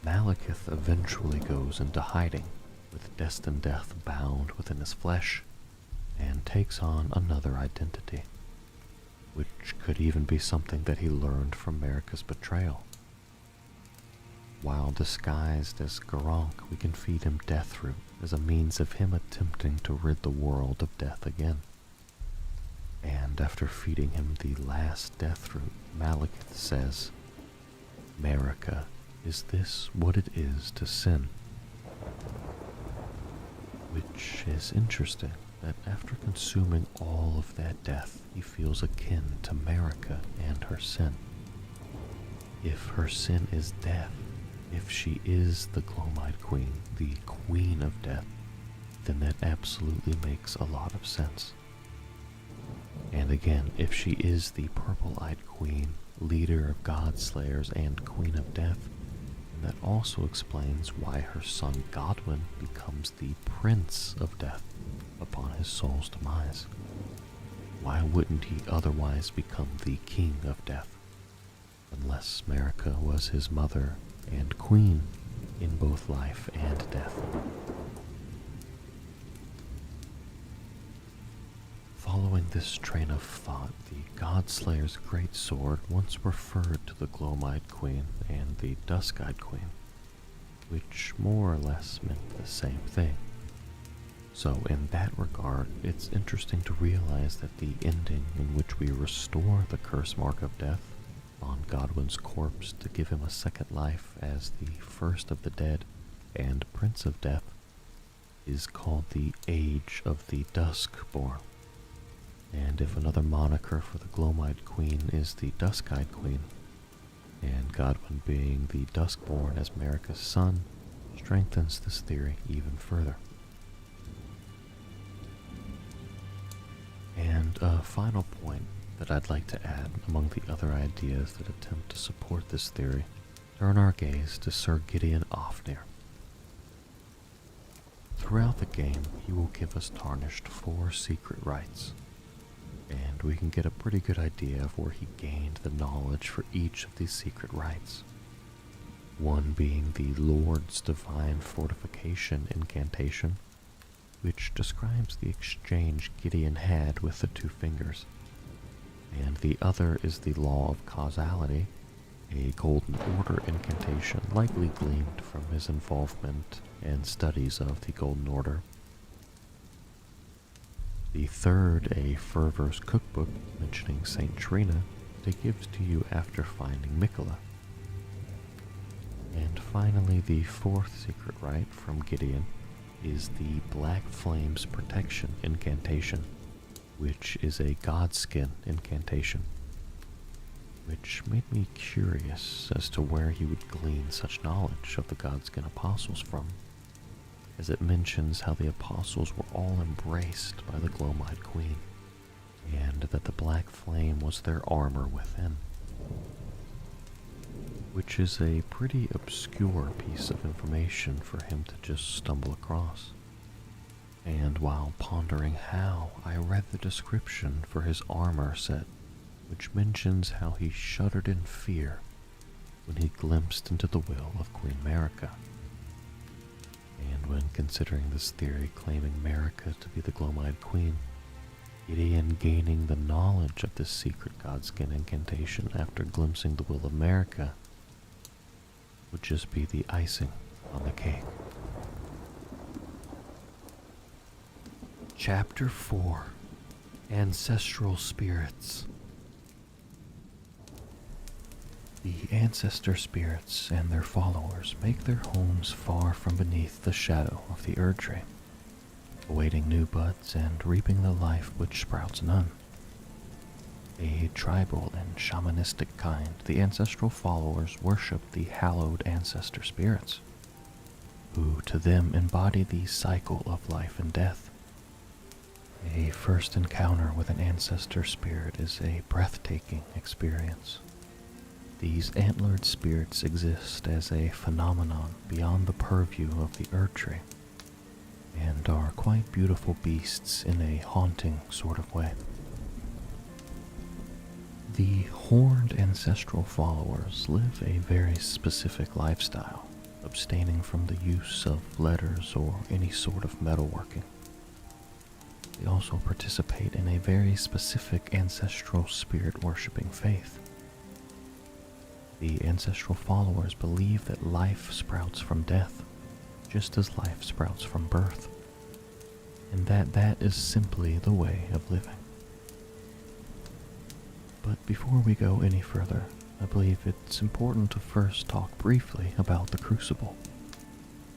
Malekith eventually goes into hiding, with destined death bound within his flesh, and takes on another identity, which could even be something that he learned from Marika's betrayal. While disguised as Garank, we can feed him Deathroot as a means of him attempting to rid the world of death again. And after feeding him the last Deathroot, Malekith says, "Marika, is this what it is to sin?" Which is interesting, that after consuming all of that death, he feels akin to Marika and her sin. If her sin is death, if she is the Gloam-Eyed Queen, the Queen of Death, then that absolutely makes a lot of sense. And again, if she is the Purple-Eyed Queen, leader of God-Slayers and Queen of Death, then that also explains why her son Godwyn becomes the Prince of Death upon his soul's demise. Why wouldn't he otherwise become the King of Death? Unless Marika was his mother and queen in both life and death. Following this train of thought, the God-Slayer's great sword once referred to the Gloam-Eyed Queen and the Dusk-Eyed Queen, which more or less meant the same thing. So in that regard, it's interesting to realize that the ending in which we restore the curse mark of death on Godwyn's corpse to give him a second life as the first of the dead and Prince of Death is called the Age of the Duskborn. And if another moniker for the Gloam-Eyed Queen is the Dusk-Eyed Queen, and Godwyn being the Duskborn as Marika's son, strengthens this theory even further. And a final point that I'd like to add among the other ideas that attempt to support this theory, turn our gaze to Sir Gideon Ofnir. Throughout the game, he will give us tarnished 4 secret rites, and we can get a pretty good idea of where he gained the knowledge for each of these secret rites. One being the Lord's Divine Fortification incantation, which describes the exchange Gideon had with the 2 fingers, and the other is the Law of Causality, a Golden Order incantation likely gleaned from his involvement and studies of the Golden Order. The third, a Fervor's Cookbook mentioning Saint Trina, that he gives to you after finding Mikola. And finally, the 4th secret rite from Gideon is the Black Flames Protection incantation, which is a Godskin incantation, which made me curious as to where he would glean such knowledge of the Godskin apostles from, as it mentions how the apostles were all embraced by the Gloam-Eyed Queen, and that the black flame was their armor within, which is a pretty obscure piece of information for him to just stumble across. And while pondering how, I read the description for his armor set, which mentions how he shuddered in fear when he glimpsed into the will of Queen Marika. And when considering this theory claiming Marika to be the Gloam-Eyed Queen, Gideon gaining the knowledge of this secret Godskin incantation after glimpsing the will of Marika would just be the icing on the cake. Chapter 4: Ancestral Spirits. The Ancestor Spirits and their followers make their homes far from beneath the shadow of the Erd Tree, awaiting new buds and reaping the life which sprouts none. A tribal and shamanistic kind, the ancestral followers worship the hallowed Ancestor Spirits, who to them embody the cycle of life and death. A first encounter with an Ancestor Spirit is a breathtaking experience. These antlered spirits exist as a phenomenon beyond the purview of the Erd Tree, and are quite beautiful beasts in a haunting sort of way. The horned ancestral followers live a very specific lifestyle, abstaining from the use of letters or any sort of metalworking. They also participate in a very specific ancestral spirit worshipping faith. The ancestral followers believe that life sprouts from death, just as life sprouts from birth, and that is simply the way of living. But before we go any further, I believe it's important to first talk briefly about the Crucible,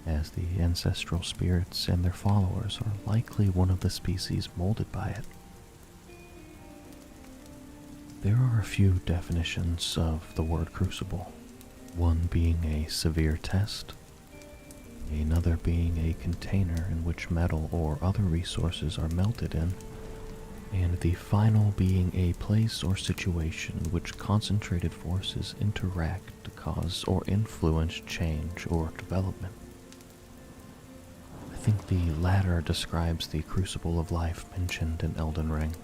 as the ancestral spirits and their followers are likely one of the species molded by it. There are a few definitions of the word crucible, one being a severe test, another being a container in which metal or other resources are melted in, and the final being a place or situation in which concentrated forces interact to cause or influence change or development. I think the latter describes the crucible of life mentioned in Elden Ring,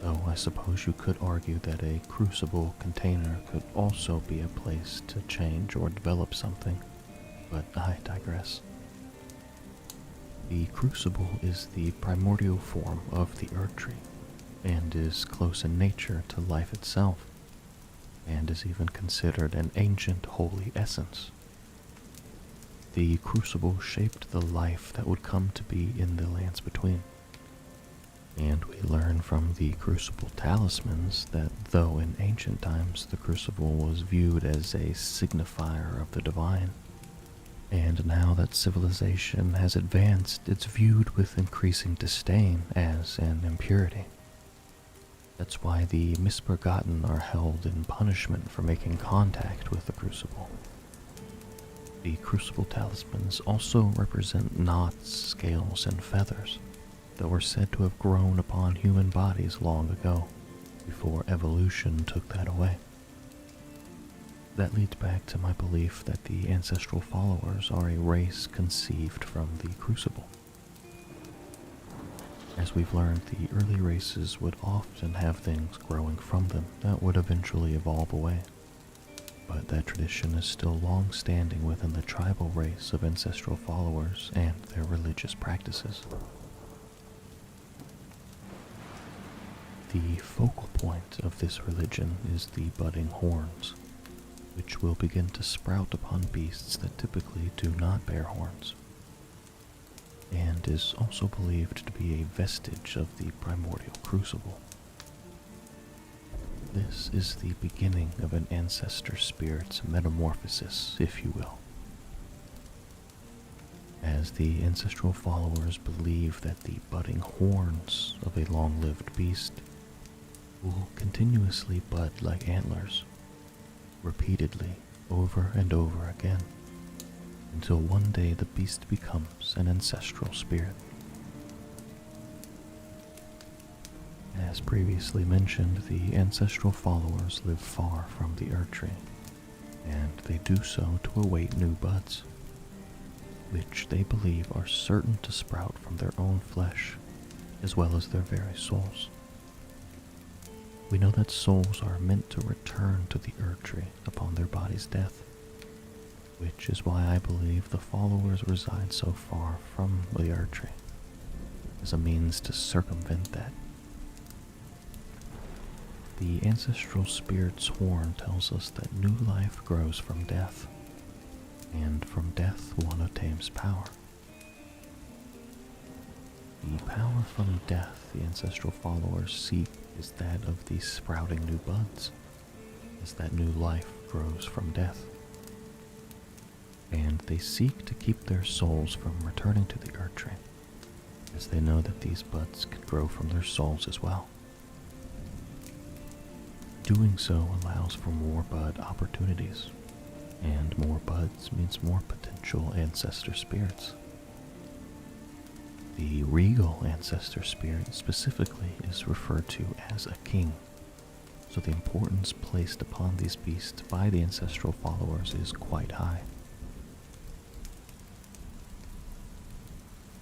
though I suppose you could argue that a crucible container could also be a place to change or develop something, but I digress. The crucible is the primordial form of the Erdtree, and is close in nature to life itself, and is even considered an ancient holy essence. The crucible shaped the life that would come to be in the lands between, and we learn from the crucible talismans that though in ancient times the crucible was viewed as a signifier of the divine, and now that civilization has advanced, it's viewed with increasing disdain as an impurity. That's why the misbegotten are held in punishment for making contact with the crucible. The crucible talismans also represent knots, scales, and feathers that were said to have grown upon human bodies long ago, before evolution took that away. That leads back to my belief that the ancestral followers are a race conceived from the crucible. As we've learned, the early races would often have things growing from them that would eventually evolve away, but that tradition is still long-standing within the tribal race of ancestral followers and their religious practices. The focal point of this religion is the budding horns, which will begin to sprout upon beasts that typically do not bear horns, and is also believed to be a vestige of the primordial crucible. This is the beginning of an ancestor spirit's metamorphosis, if you will, as the ancestral followers believe that the budding horns of a long-lived beast will continuously bud like antlers, repeatedly over and over again, until one day the beast becomes an ancestral spirit. As previously mentioned, the ancestral followers live far from the Erdtree, and they do so to await new buds, which they believe are certain to sprout from their own flesh, as well as their very souls. We know that souls are meant to return to the Erdtree upon their body's death, which is why I believe the followers reside so far from the Erdtree, as a means to circumvent that. The Ancestral Spirit's horn tells us that new life grows from death, and from death one obtains power. The power from death the ancestral followers seek is that of the sprouting new buds, as that new life grows from death. And they seek to keep their souls from returning to the Erdtree, as they know that these buds can grow from their souls as well. Doing so allows for more bud opportunities, and more buds means more potential ancestor spirits. The regal ancestor spirit specifically is referred to as a king, so the importance placed upon these beasts by the ancestral followers is quite high.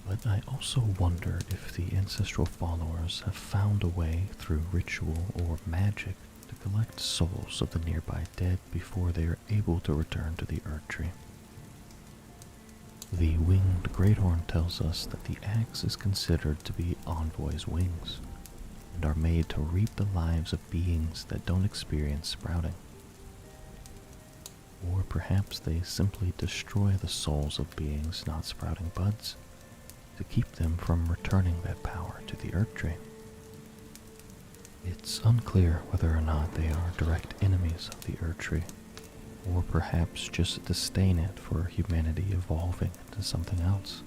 But I also wonder if the ancestral followers have found a way through ritual or magic to collect souls of the nearby dead before they are able to return to the Erdtree. The winged Greathorn tells us that the axe is considered to be envoys' wings, and are made to reap the lives of beings that don't experience sprouting. Or perhaps they simply destroy the souls of beings not sprouting buds, to keep them from returning that power to the Erdtree. It's unclear whether or not they are direct enemies of the Erdtree, or perhaps just disdain it for humanity evolving into something else,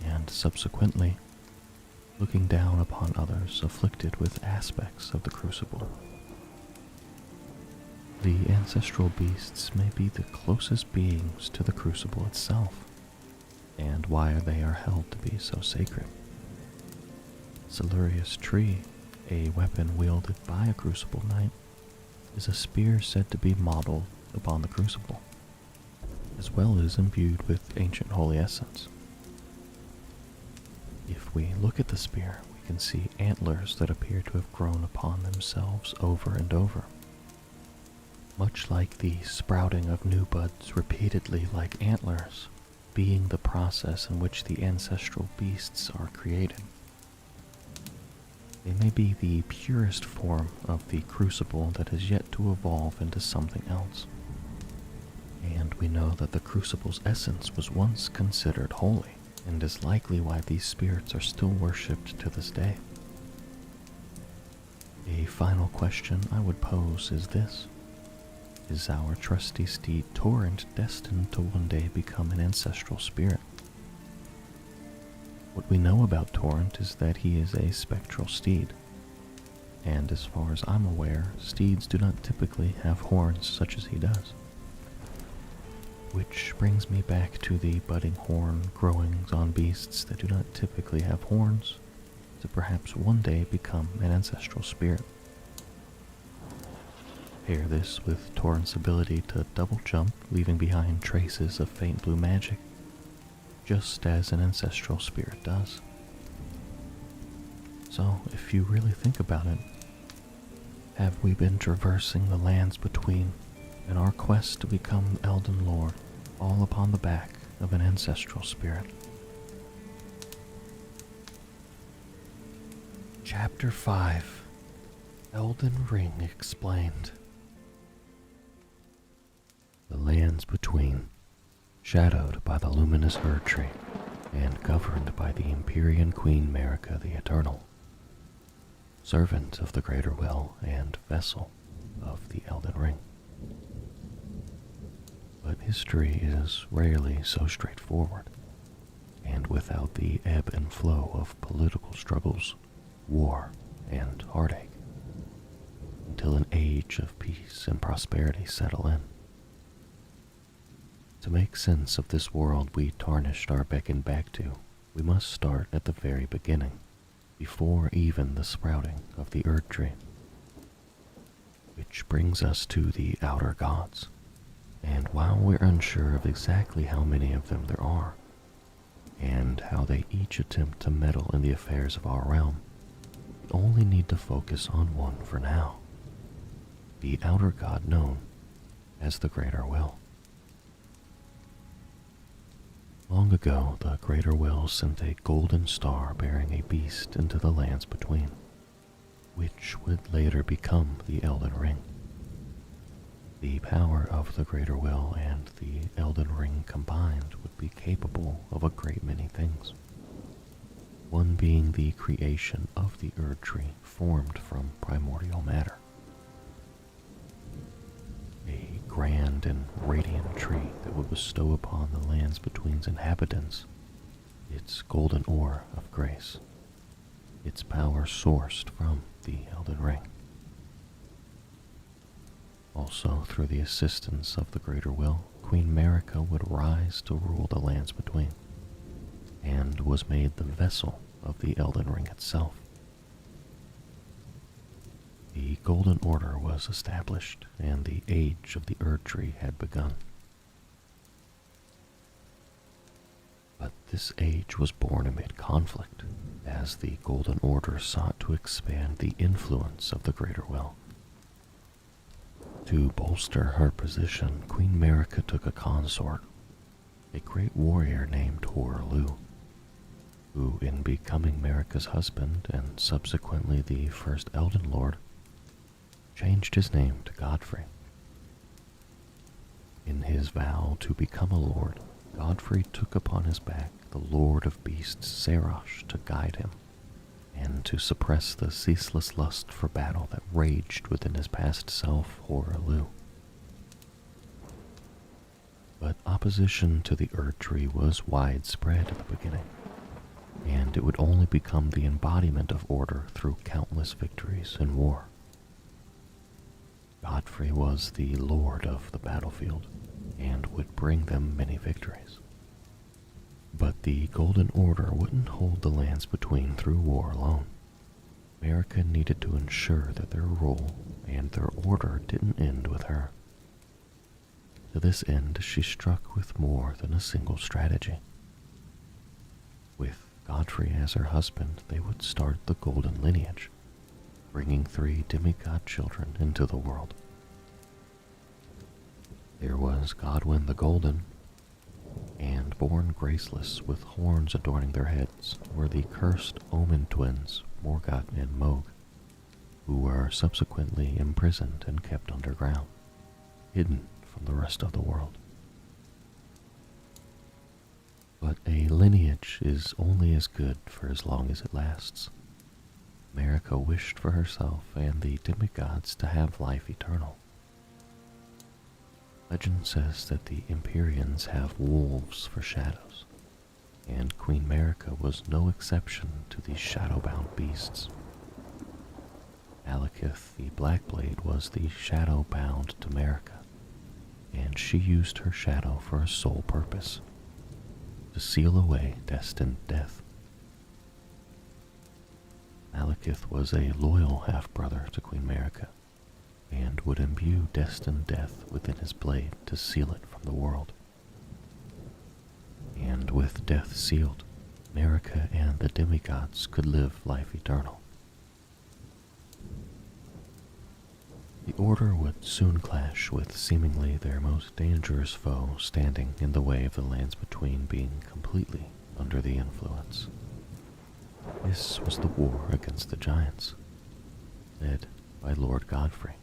and subsequently looking down upon others afflicted with aspects of the crucible, The ancestral beasts may be the closest beings to the crucible itself, and why they are held to be so sacred. Siluria's tree, a weapon wielded by a crucible knight, is a spear said to be modeled upon the crucible, as well as imbued with ancient holy essence. If we look at the spear, we can see antlers that appear to have grown upon themselves over and over, much like the sprouting of new buds repeatedly like antlers, being the process in which the ancestral beasts are created. They may be the purest form of the crucible that has yet to evolve into something else. And we know that the crucible's essence was once considered holy, and is likely why these spirits are still worshipped to this day. A final question I would pose is this: is our trusty steed Torrent destined to one day become an ancestral spirit? What we know about Torrent is that he is a spectral steed, and as far as I'm aware, steeds do not typically have horns such as he does. Which brings me back to the budding horn growing on beasts that do not typically have horns, to perhaps one day become an ancestral spirit. Pair this with Torrent's ability to double jump, leaving behind traces of faint blue magic, just as an ancestral spirit does. So, if you really think about it, have we been traversing the lands between in our quest to become Elden Lord, all upon the back of an ancestral spirit? Chapter 5: Elden Ring Explained. The lands between, shadowed by the luminous Erdtree, and governed by the Empyrean Queen Marika the Eternal, servant of the Greater Will and vessel of the Elden Ring. But history is rarely so straightforward, and without the ebb and flow of political struggles, war, and heartache, until an age of peace and prosperity settle in. To make sense of this world we tarnished our beckon back to, we must start at the very beginning, before even the sprouting of the Erdtree. Which brings us to the Outer Gods, and while we're unsure of exactly how many of them there are, and how they each attempt to meddle in the affairs of our realm, we only need to focus on one for now: the Outer God known as the Greater Will. Long ago, the Greater Will sent a golden star bearing a beast into the lands between, which would later become the Elden Ring. The power of the Greater Will and the Elden Ring combined would be capable of a great many things. One being the creation of the Erdtree formed from primordial matter. A grand and radiant tree that would bestow upon the lands between's inhabitants its golden ore of grace, its power sourced from the Elden Ring. Also, through the assistance of the Greater Will, Queen Marika would rise to rule the lands between, and was made the vessel of the Elden Ring itself. The Golden Order was established, and the age of the Erdtree had begun. But this age was born amid conflict, as the Golden Order sought to expand the influence of the Greater Will. To bolster her position, Queen Marika took a consort, a great warrior named Hoarlu, who, in becoming Marika's husband and subsequently the first Elden Lord, changed his name to Godfrey. In his vow to become a lord, Godfrey took upon his back the Lord of Beasts Serash to guide him, and to suppress the ceaseless lust for battle that raged within his past self, Hoarlu. But opposition to the Erdtree was widespread at the beginning, and it would only become the embodiment of order through countless victories in war. Godfrey was the lord of the battlefield and would bring them many victories. But the Golden Order wouldn't hold the lands between through war alone. America needed to ensure that their rule and their order didn't end with her. To this end, she struck with more than a single strategy. With Godfrey as her husband, they would start the Golden Lineage, bringing 3 demigod children into the world. There was Godwyn the Golden, and born graceless with horns adorning their heads were the cursed Omen twins, Morgoth and Moog, who were subsequently imprisoned and kept underground, hidden from the rest of the world. But a lineage is only as good for as long as it lasts. America wished for herself and the demigods to have life eternal. Legend says that the Empyreans have wolves for shadows, and Queen Marika was no exception to these shadow-bound beasts. Malekith the Blackblade was the shadow bound to Marika, and she used her shadow for a sole purpose: to seal away destined death. Malekith was a loyal half-brother to Queen Marika, and would imbue destined death within his blade to seal it from the world. And with death sealed, Marika and the demigods could live life eternal. The Order would soon clash with seemingly their most dangerous foe standing in the way of the lands between being completely under the influence. This was the war against the giants, led by Lord Godfrey.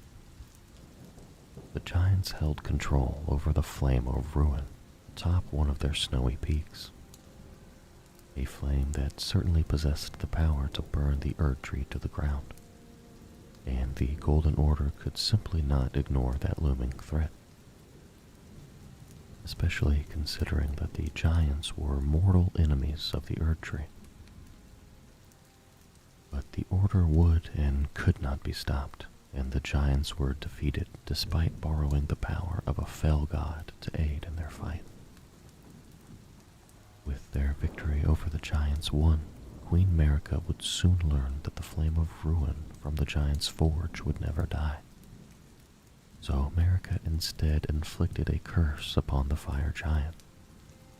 The giants held control over the Flame of Ruin atop one of their snowy peaks, a flame that certainly possessed the power to burn the Erd Tree to the ground, and the Golden Order could simply not ignore that looming threat, especially considering that the giants were mortal enemies of the Erd Tree. But the Order would and could not be stopped, and the giants were defeated despite borrowing the power of a fell god to aid in their fight. With their victory over the giants won, Queen Marika would soon learn that the Flame of Ruin from the giant's forge would never die. So Marika instead inflicted a curse upon the fire giant,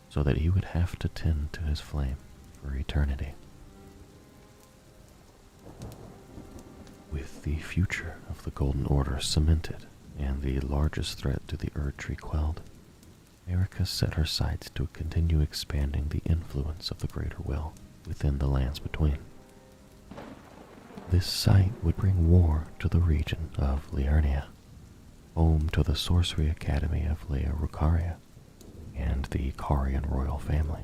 so that he would have to tend to his flame for eternity. With the future of the Golden Order cemented and the largest threat to the Erd Tree quelled, Marika set her sights to continue expanding the influence of the Greater Will within the lands between. This sight would bring war to the region of Liurnia, home to the Sorcery Academy of Leia Rukaria and the Carian royal family.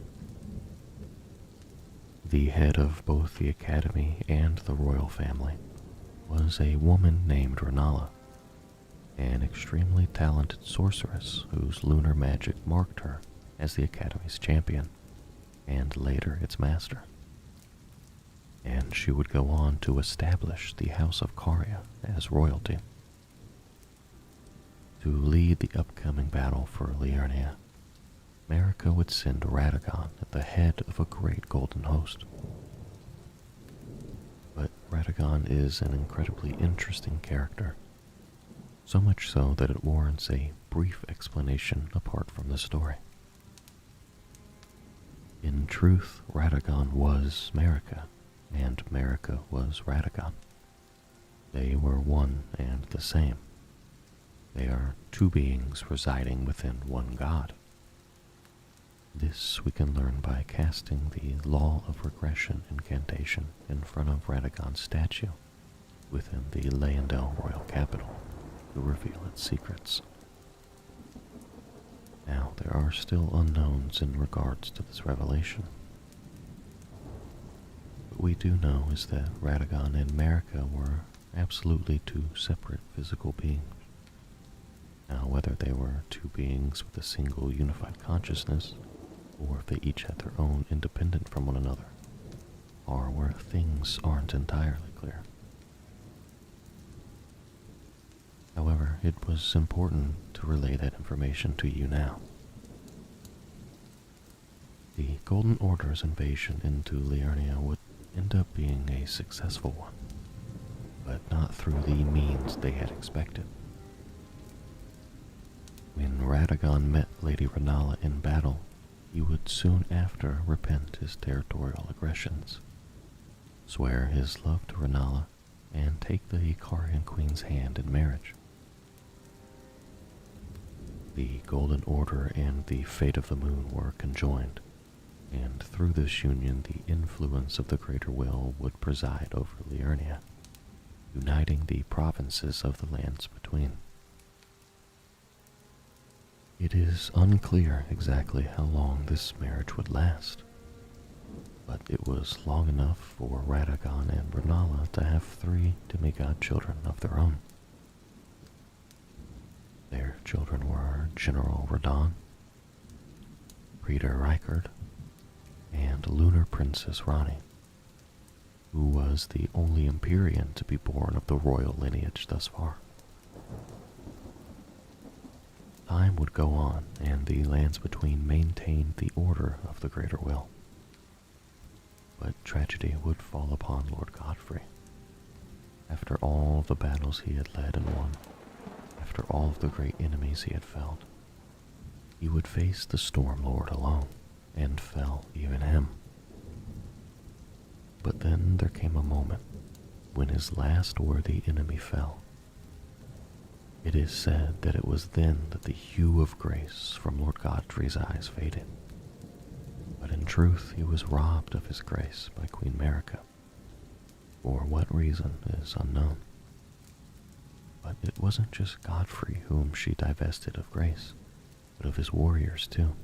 The head of both the Academy and the royal family was a woman named Renala, an extremely talented sorceress whose lunar magic marked her as the Academy's champion, and later its master. And she would go on to establish the House of Caria as royalty. To lead the upcoming battle for Liurnia, Marika would send Radagon at the head of a great golden host. But Radagon is an incredibly interesting character, so much so that it warrants a brief explanation apart from the story. In truth, Radagon was Marika, and Marika was Radagon. They were one and the same. They are two beings residing within one god. This we can learn by casting the Law of Regression incantation in front of Radagon's statue within the Leyendell royal capital to reveal its secrets. Now, there are still unknowns in regards to this revelation. What we do know is that Radagon and Marika were absolutely two separate physical beings. Now, whether they were two beings with a single unified consciousness, or if they each had their own independent from one another, or where things aren't entirely clear. However, it was important to relay that information to you now. The Golden Order's invasion into Liurnia would end up being a successful one, but not through the means they had expected. When Radagon met Lady Renala in battle, he would soon after repent his territorial aggressions, swear his love to Renala, and take the Ikarian Queen's hand in marriage. The Golden Order and the Fate of the Moon were conjoined, and through this union the influence of the Greater Will would preside over Liurnia, uniting the provinces of the lands between. It is unclear exactly how long this marriage would last, but it was long enough for Radagon and Renala to have 3 demigod children of their own. Their children were General Radon, Praetor Rykard, and Lunar Princess Rani, who was the only Empyrean to be born of the royal lineage thus far. Time would go on, and the lands between maintained the order of the Greater Will. But tragedy would fall upon Lord Godfrey. After all of the battles he had led and won, after all of the great enemies he had felled, he would face the Storm Lord alone, and fell even him. But then there came a moment when his last worthy enemy fell. It is said that it was then that the hue of grace from Lord Godfrey's eyes faded. But in truth he was robbed of his grace by Queen Marika. For what reason is unknown. But it wasn't just Godfrey whom she divested of grace, but of his warriors too.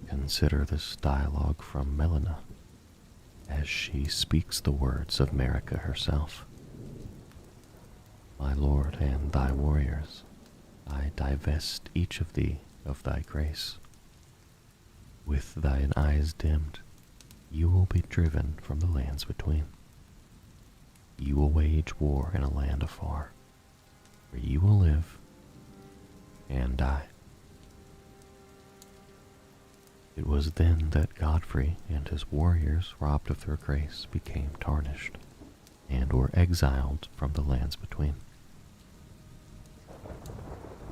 Consider this dialogue from Melina, as she speaks the words of Marika herself. My lord and thy warriors, I divest each of thee of thy grace. With thine eyes dimmed, you will be driven from the lands between. You will wage war in a land afar, where you will live and die. It was then that Godfrey and his warriors, robbed of their grace, became tarnished, and were exiled from the lands between.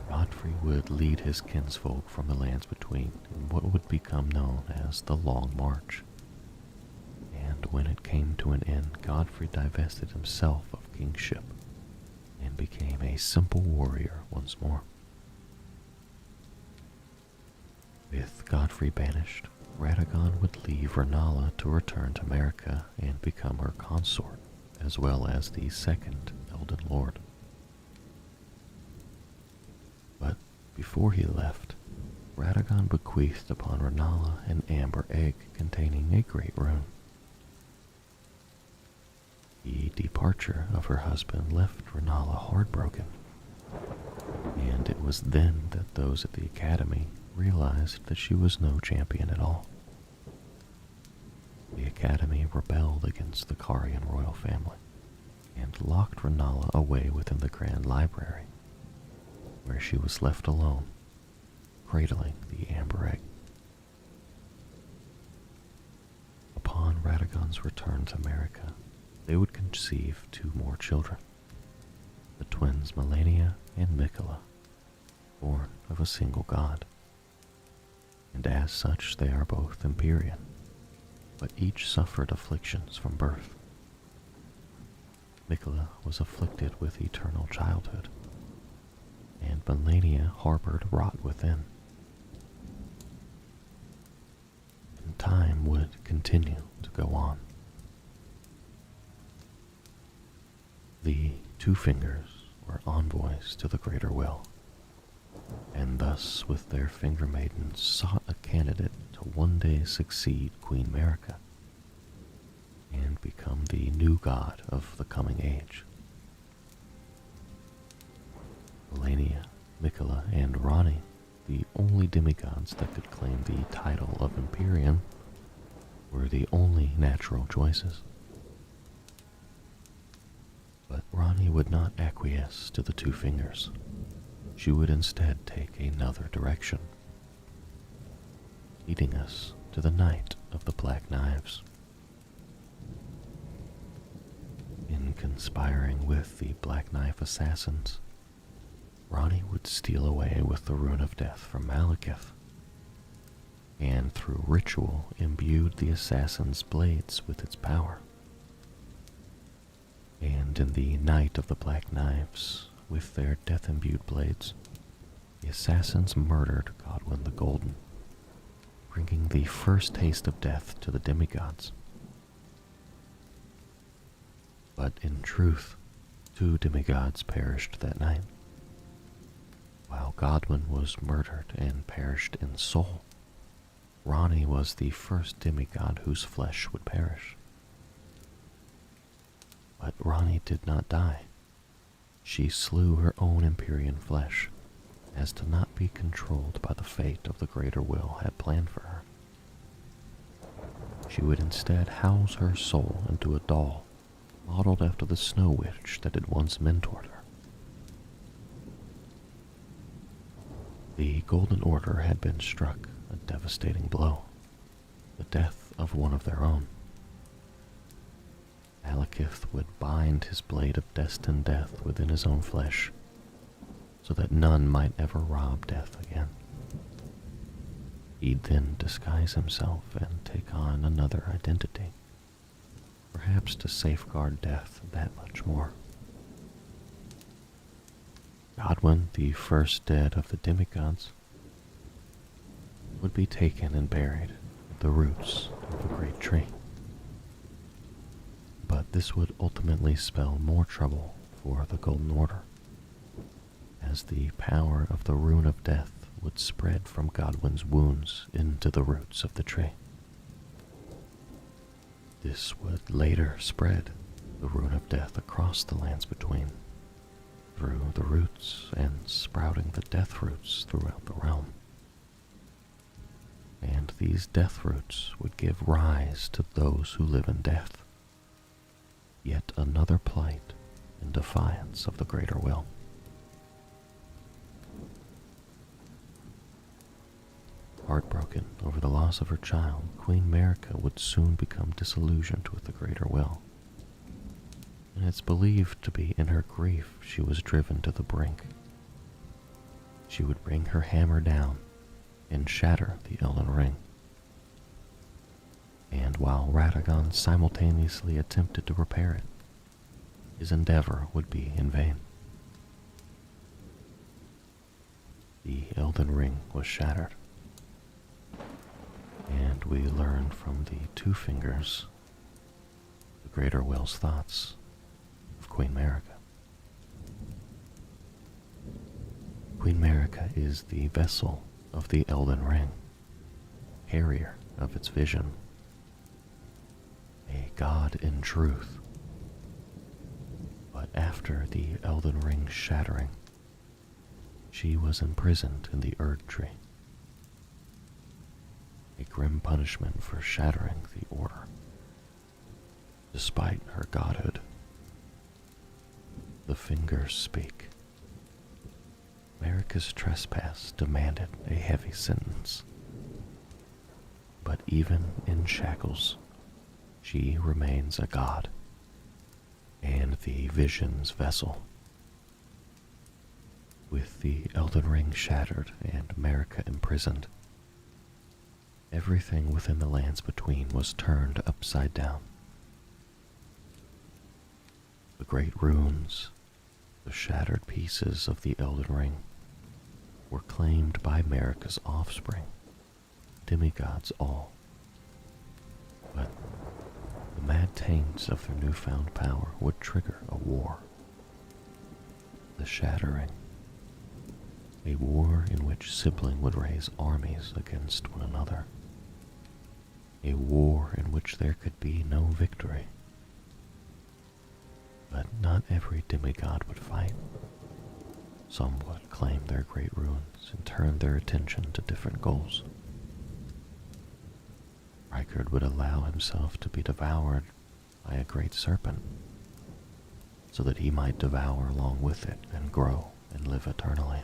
Godfrey would lead his kinsfolk from the lands between in what would become known as the Long March. And when it came to an end, Godfrey divested himself of kingship and became a simple warrior once more. With Godfrey banished, Radagon would leave Renala to return to Marika and become her consort, as well as the second Elden Lord. But before he left, Radagon bequeathed upon Renala an amber egg containing a great rune. The departure of her husband left Renala heartbroken, and it was then that those at the academy realized that she was no champion at all. The academy rebelled against the Carian royal family and locked Renala away within the Grand Library, where she was left alone, cradling the amber egg. Upon Radagon's return to Marika, they would conceive 2 more children, the twins Melania and Mikola, born of a single god. And as such they are both Empyrean, but each suffered afflictions from birth. Mikola was afflicted with eternal childhood, and Melania harbored rot within. And time would continue to go on. The 2 fingers were envoys to the Greater Will, and thus with their finger maidens sought a candidate to one day succeed Queen Marika and become the new god of the coming age. Melania, Mikola, and Rani, the only demigods that could claim the title of Empyrean, were the only natural choices. But Ronnie would not acquiesce to the two fingers. She would instead take another direction, leading us to the Night of the Black Knives. In conspiring with the Black Knife assassins, Ronnie would steal away with the Rune of Death from Malekith, and through ritual imbued the assassins' blades with its power. And in the Night of the Black Knives, with their death-imbued blades, the assassins murdered Godwyn the Golden, bringing the first taste of death to the demigods. But in truth, 2 demigods perished that night. While Godwyn was murdered and perished in soul, Ronnie was the first demigod whose flesh would perish. But Ronnie did not die. She slew her own Empyrean flesh, as to not be controlled by the fate of the greater will had planned for her. She would instead house her soul into a doll modeled after the Snow Witch that had once mentored her. The Golden Order had been struck a devastating blow, the death of one of their own. Malekith would bind his blade of destined death within his own flesh, so that none might ever rob death again. He'd then disguise himself and take on another identity, perhaps to safeguard death that much more. Godwyn, the first dead of the demigods, would be taken and buried at the roots of a great tree. But this would ultimately spell more trouble for the Golden Order, as the power of the Rune of Death would spread from Godwyn's wounds into the roots of the tree. This would later spread the Rune of Death across the lands between, through the roots and sprouting the death roots throughout the realm. And these death roots would give rise to those who live in death, yet another plight in defiance of the greater will. Heartbroken over the loss of her child, Queen Marika would soon become disillusioned with the greater will, and it's believed to be in her grief she was driven to the brink. She would bring her hammer down and shatter the Elden Ring. And while Radagon simultaneously attempted to repair it, his endeavor would be in vain. The Elden Ring was shattered, and we learn from the two fingers the greater will's thoughts of Queen Marika. Queen Marika is the vessel of the Elden Ring, carrier of its vision, a god in truth. But after the Elden Ring's shattering, she was imprisoned in the Erd Tree, a grim punishment for shattering the Order, despite her godhood. The fingers speak. Marika's trespass demanded a heavy sentence, but even in shackles, she remains a god, and the vision's vessel. With the Elden Ring shattered and Marika imprisoned, everything within the lands between was turned upside down. The great runes, the shattered pieces of the Elden Ring, were claimed by Marika's offspring, demigods all. But the mad taints of their newfound power would trigger a war. The Shattering. A war in which sibling would raise armies against one another. A war in which there could be no victory. But not every demigod would fight. Some would claim their great runes and turn their attention to different goals. Rykard would allow himself to be devoured by a great serpent. so that he might devour along with it and grow and live eternally.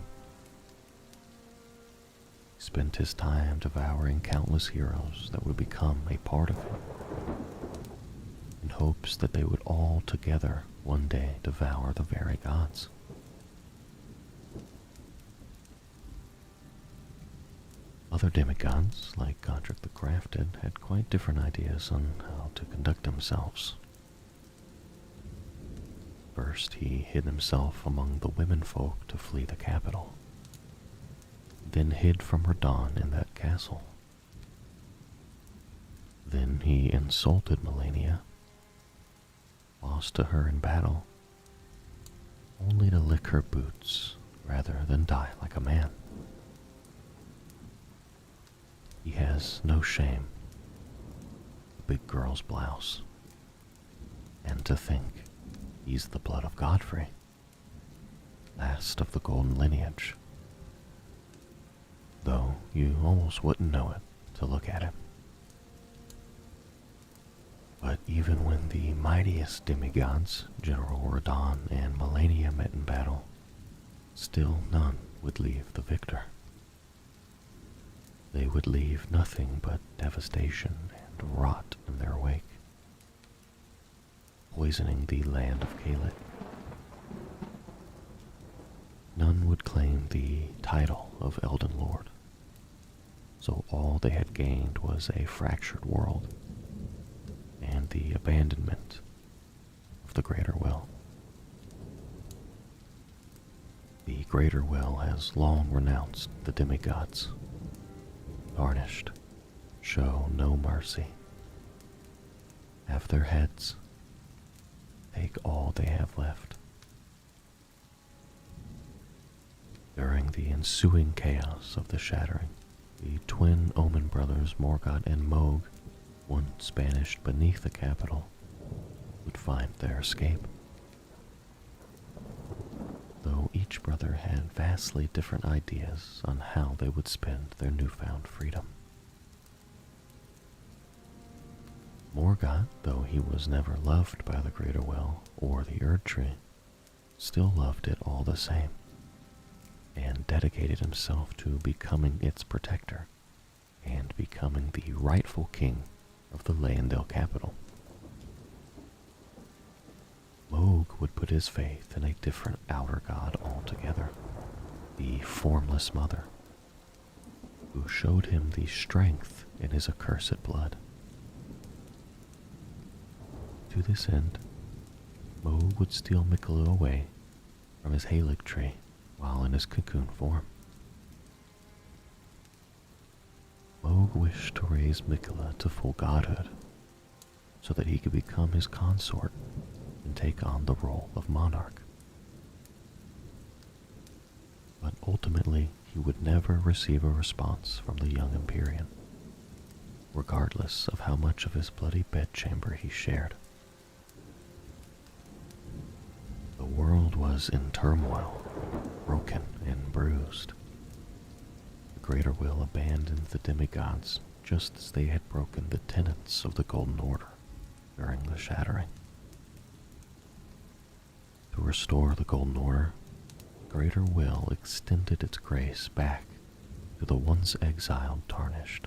He spent his time devouring countless heroes that would become a part of him, in hopes that they would all together one day devour the very gods. Other demigods, like Godric the Crafted, had quite different ideas on how to conduct themselves. First, he hid himself among the womenfolk to flee the capital, then hid from Radahn in that castle. Then he insulted Melania, lost to her in battle, only to lick her boots rather than die like a man. He has no shame, a big girl's blouse, and to think he's the blood of Godfrey, last of the golden lineage, though you almost wouldn't know it to look at him. But even when the mightiest demigods, General Radahn and Melania, met in battle, still none would leave the victor. They would leave nothing but devastation and rot in their wake, poisoning the land of Caelid. None would claim the title of Elden Lord, so all they had gained was a fractured world and the abandonment of the Greater Will. The Greater Will has long renounced the demigods, tarnished, show no mercy, have their heads, take all they have left. During the ensuing chaos of the shattering, the twin Omen brothers Morgott and Mohg, once banished beneath the capital, would find their escape. Though each brother had vastly different ideas on how they would spend their newfound freedom. Morgott, though he was never loved by the Greater Will or the Erd Tree, still loved it all the same, and dedicated himself to becoming its protector and becoming the rightful king of the Leyndell capital. Mohg would put his faith in a different outer god altogether, the Formless Mother, who showed him the strength in his accursed blood. To this end, Mohg would steal Miquella away from his Halig tree while in his cocoon form. Mohg wished to raise Miquella to full godhood, so that he could become his consort and take on the role of monarch. But ultimately, he would never receive a response from the young Empyrean, regardless of how much of his bloody bedchamber he shared. The world was in turmoil, broken and bruised. The Greater Will abandoned the demigods just as they had broken the tenets of the Golden Order during the Shattering. To restore the Golden Order, the Greater Will extended its grace back to the once exiled Tarnished,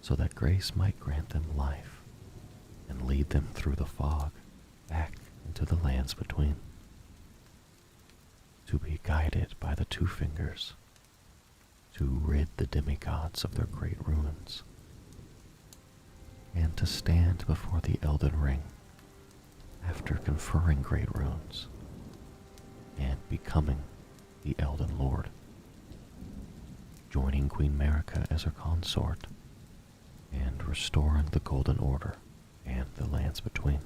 so that grace might grant them life and lead them through the fog back into the lands between, to be guided by the Two Fingers, to rid the demigods of their great ruins, and to stand before the Elden Ring after conferring great runes and becoming the Elden Lord, joining Queen Marika as her consort and restoring the Golden Order and the lands between.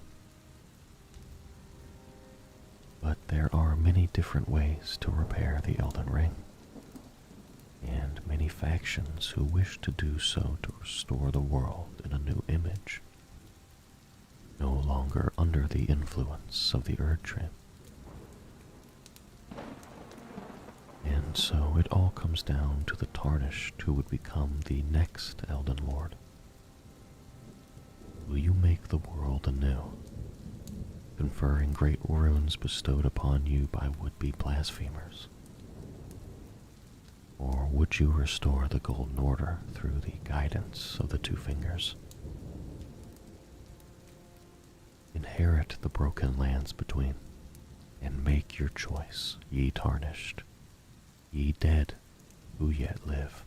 But there are many different ways to repair the Elden Ring, and many factions who wish to do so to restore the world in a new image, no longer under the influence of the Erd Tree. And so it all comes down to the Tarnished who would become the next Elden Lord. Will you make the world anew, conferring great runes bestowed upon you by would-be blasphemers? Or would you restore the Golden Order through the guidance of the Two Fingers? Inherit the broken lands between, and make your choice, ye tarnished, ye dead who yet live.